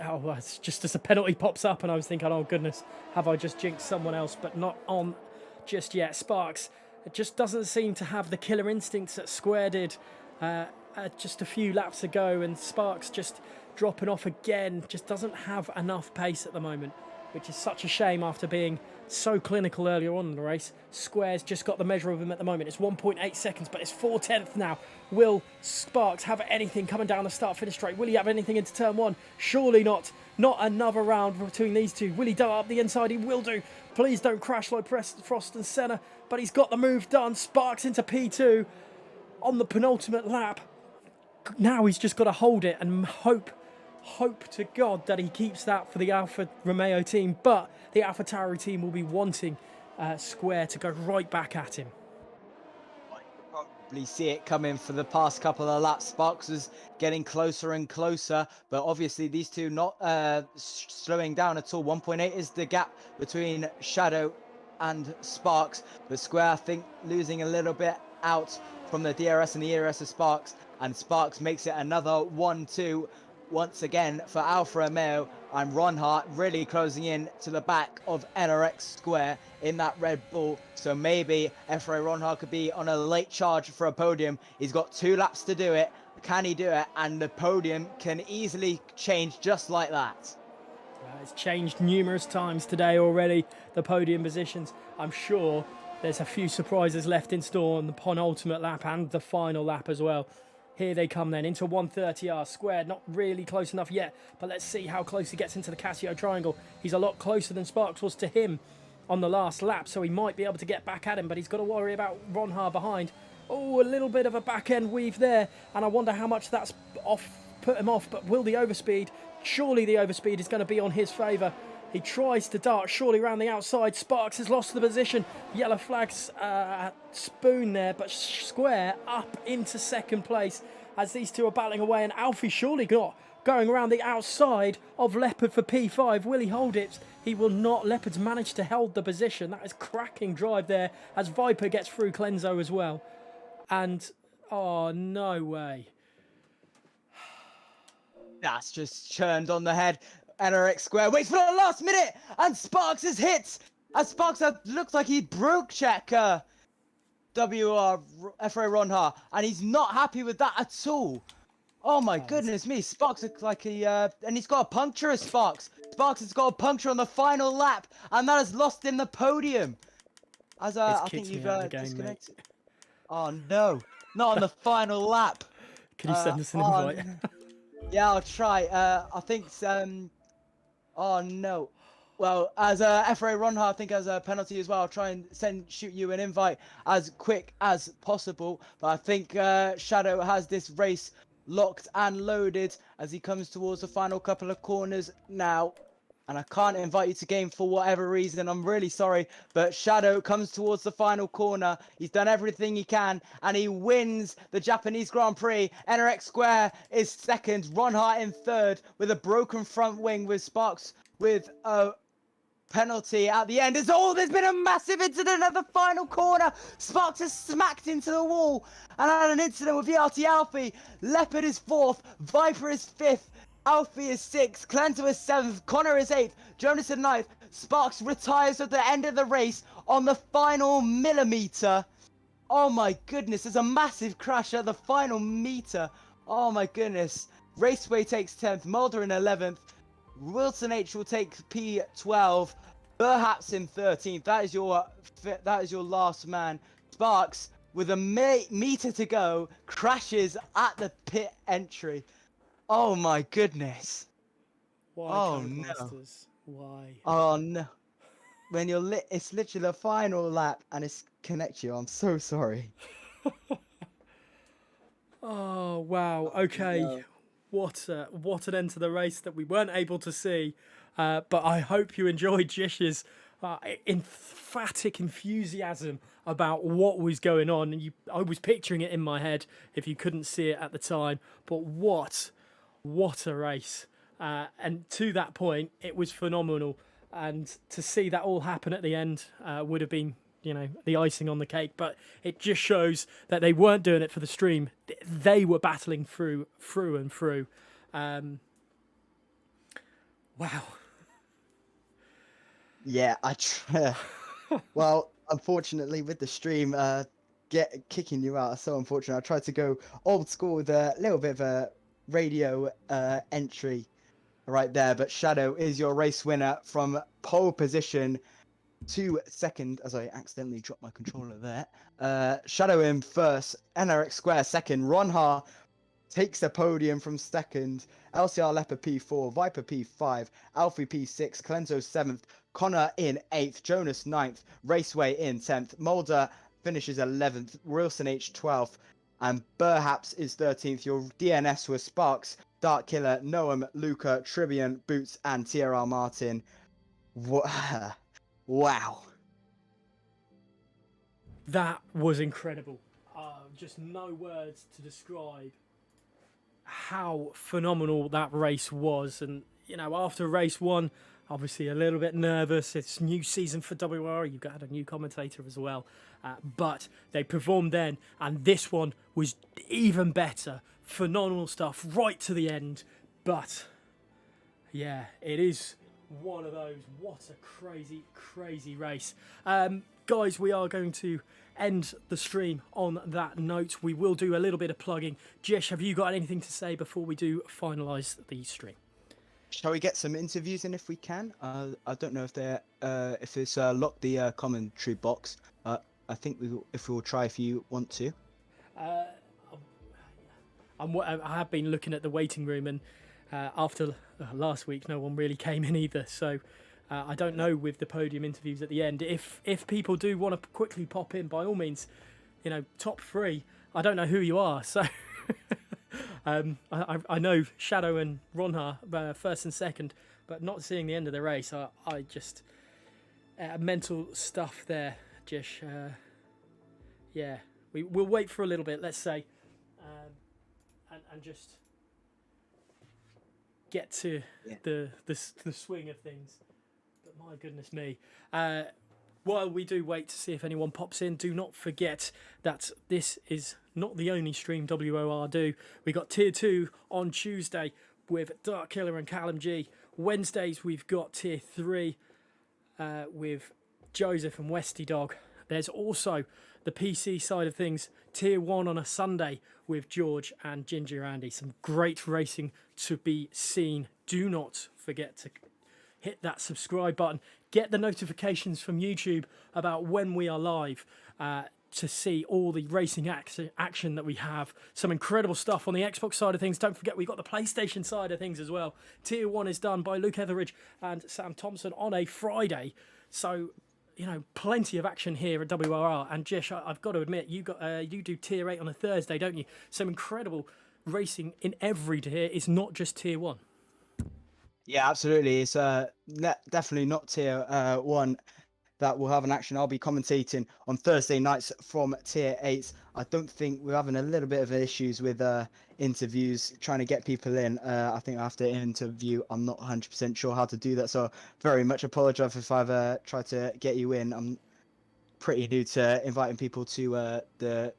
C: Oh, it's just as a penalty pops up, and I was thinking, oh goodness, have I just jinxed someone else? But not on just yet. Sparks, it just doesn't seem to have the killer instincts that Square did just a few laps ago, and Sparks just dropping off again, just doesn't have enough pace at the moment, which is such a shame after being so clinical earlier on in the race. Square's just got the measure of him at the moment. It's 1.8 seconds, but it's 4/10 now. Will Sparks have anything coming down the start-finish straight? Will he have anything into turn 1? Surely not. Not another round between these two. Will he dart up the inside? He will do. Please don't crash like Frost and Senna, but he's got the move done. Sparks into P2. on the penultimate lap. Now he's just got to hold it and hope to God that he keeps that for the Alfa Romeo team. But the AlphaTauri team will be wanting Square to go right back at him.
D: Probably see it coming for the past couple of laps. Sparks was getting closer and closer, but obviously these two not slowing down at all. 1.8 is the gap between Shadow and Sparks, but Square, I think, losing a little bit out from the DRS and the ERS of Sparks, and Sparks makes it another 1-2 once again for Alfa Romeo, and Ron Hart really closing in to the back of NRX Square in that Red Bull. So maybe Efra Ron Hart could be on a late charge for a podium. He's got 2 laps to do it. Can he do it? And the podium can easily change just like that.
C: It's changed numerous times today already, the podium positions. I'm sure there's a few surprises left in store on the penultimate lap and the final lap as well. Here they come then into 130R. Square not really close enough yet, but let's see how close he gets into the Casio triangle. He's a lot closer than Sparks was to him on the last lap, so he might be able to get back at him, but he's got to worry about Ron Har behind. Oh, a little bit of a back end weave there, and I wonder how much that's put him off, but will the overspeed? Surely the overspeed is going to be on his favour. He tries to dart surely around the outside. Sparks has lost the position. Yellow flags spoon there, but Square up into second place as these two are battling away. And Alfie surely got going around the outside of Leopard for P5. Will he hold it? He will not. Leopard's managed to hold the position. That is cracking drive there as Viper gets through Clenzo as well. And, oh, no way.
D: That's just churned on the head. NRX Square waits for the last minute, and Sparks is hit. And Sparks looks like he broke check WR FA Ronha, and he's not happy with that at all. Oh my goodness me, Sparks looks like he and he's got a puncture as Sparks. Sparks has got a puncture on the final lap, and that has lost him the podium. As I think you've disconnected. Mate. Oh no, not on the final lap.
C: Can you send us an invite?
D: Yeah, I'll try. I think oh no. Well, as FRA Ronha, I think as a penalty as well, I'll try and shoot you an invite as quick as possible. But I think Shadow has this race locked and loaded as he comes towards the final couple of corners now. And I can't invite you to game for whatever reason. I'm really sorry. But Shadow comes towards the final corner. He's done everything he can. And he wins the Japanese Grand Prix. NRX Square is second. Ron Hart in third with a broken front wing with Sparks with a penalty at the end. There's been a massive incident at the final corner. Sparks has smacked into the wall. And had an incident with VRT Alfie. Leopard is fourth. Viper is fifth. Alfie is 6th, Clento is 7th, Connor is 8th, Jonas is 9th. Sparks retires at the end of the race on the final millimeter. Oh my goodness, there's a massive crash at the final meter. Oh my goodness. Raceway takes 10th, Mulder in 11th, Wilson H will take P12, Burhaps in 13th. That is your last man. Sparks, with a meter to go, crashes at the pit entry. Oh my goodness.
C: Why,
D: oh no.
C: Why?
D: Oh no. When it's literally the final lap and it's connect you. I'm so sorry.
C: Oh wow. Okay.
D: No.
C: What an end to the race that we weren't able to see. But I hope you enjoyed Jish's emphatic enthusiasm about what was going on. And I was picturing it in my head if you couldn't see it at the time. But what a race. And to that point, it was phenomenal. And to see that all happen at the end would have been, the icing on the cake. But it just shows that they weren't doing it for the stream. They were battling through and through. Wow.
D: Yeah, well, unfortunately, with the stream, kicking you out is so unfortunate. I tried to go old school with a little bit of a radio entry right there, but Shadow is your race winner from pole position to second, as I accidentally dropped my controller there. Shadow in first, NRX Square second, Ronha takes the podium from second, LCR Leopard P4, Viper P5, Alfie P6, Clenzo 7th, Connor in 8th, Jonas 9th, Raceway in 10th, Mulder finishes 11th, Wilson H 12th, and perhaps is 13th. Your DNS were Sparks, Dark Killer, Noam, Luca, Tribian, Boots, and TRR Martin. Wow.
C: That was incredible. Just no words to describe how phenomenal that race was. And, you know, after race one, obviously a little bit nervous. It's new season for WR. You've got a new commentator as well. But they performed then, and this one was even better. Phenomenal stuff right to the end. But, yeah, it is one of those. What a crazy, crazy race. Guys, we are going to end the stream on that note. We will do a little bit of plugging. Jish, have you got anything to say before we do finalise the stream?
D: Shall we get some interviews in if we can? I don't know if they're if it's locked the commentary box. I think if we'll try if you want to.
C: I have been looking at the waiting room, and after last week, no one really came in either. So I don't know with the podium interviews at the end. If people do want to quickly pop in, by all means, you know, top three. I don't know who you are, so I know Shadow and Ronha first and second, but not seeing the end of the race. I just mental stuff there, Jish. Yeah, we'll wait for a little bit. Let's say, and just get to the swing of things. But my goodness me. While we do wait to see if anyone pops in, do not forget that this is not the only stream WOR do. We got Tier 2 on Tuesday with Dark Killer and Callum G. Wednesdays we've got Tier 3 with Joseph and Westy Dog. There's also the PC side of things, Tier 1 on a Sunday with George and Ginger Andy. Some great racing to be seen. Do not forget to hit that subscribe button. Get the notifications from YouTube about when we are live to see all the racing action that we have. Some incredible stuff on the Xbox side of things. Don't forget, we've got the PlayStation side of things as well. Tier 1 is done by Luke Etheridge and Sam Thompson on a Friday. So, you know, plenty of action here at WRR. And Jish, I've got to admit, you do Tier 8 on a Thursday, don't you? Some incredible racing in every tier. It's not just Tier 1.
D: Yeah, absolutely. It's definitely not Tier 1 that will have an action. I'll be commentating on Thursday nights from Tier 8. I don't think we're having a little bit of issues with interviews, trying to get people in. I think after interview, I'm not 100% sure how to do that. So very much apologise if I've tried to get you in. I'm pretty new to inviting people to the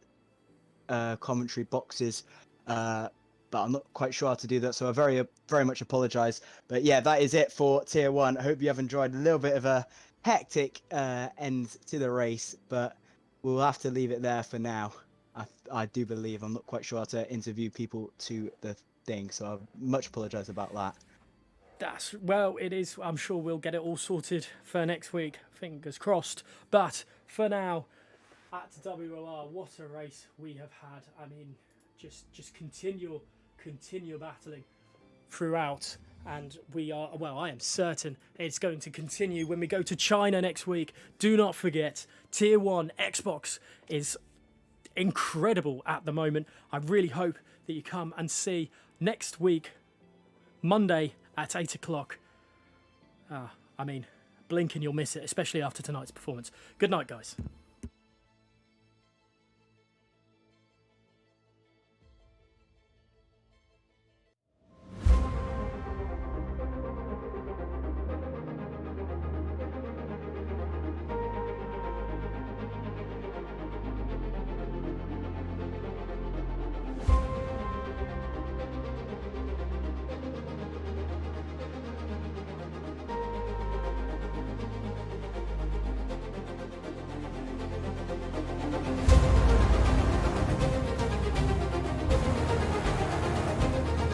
D: commentary boxes. But I'm not quite sure how to do that, so I very much apologise. But yeah, that is it for Tier 1. I hope you have enjoyed a little bit of a hectic end to the race, but we'll have to leave it there for now. I do believe. I'm not quite sure how to interview people to the thing, so I much apologise about that.
C: Well, it is. I'm sure we'll get it all sorted for next week. Fingers crossed. But for now, at WOR, what a race we have had. I mean, just continue battling throughout, and I am certain it's going to continue when we go to China next week. Do not forget, Tier 1 Xbox is incredible at the moment. I really hope that you come and see next week, Monday at 8 o'clock. I mean, blink and you'll miss it, especially after tonight's performance. Good night, guys.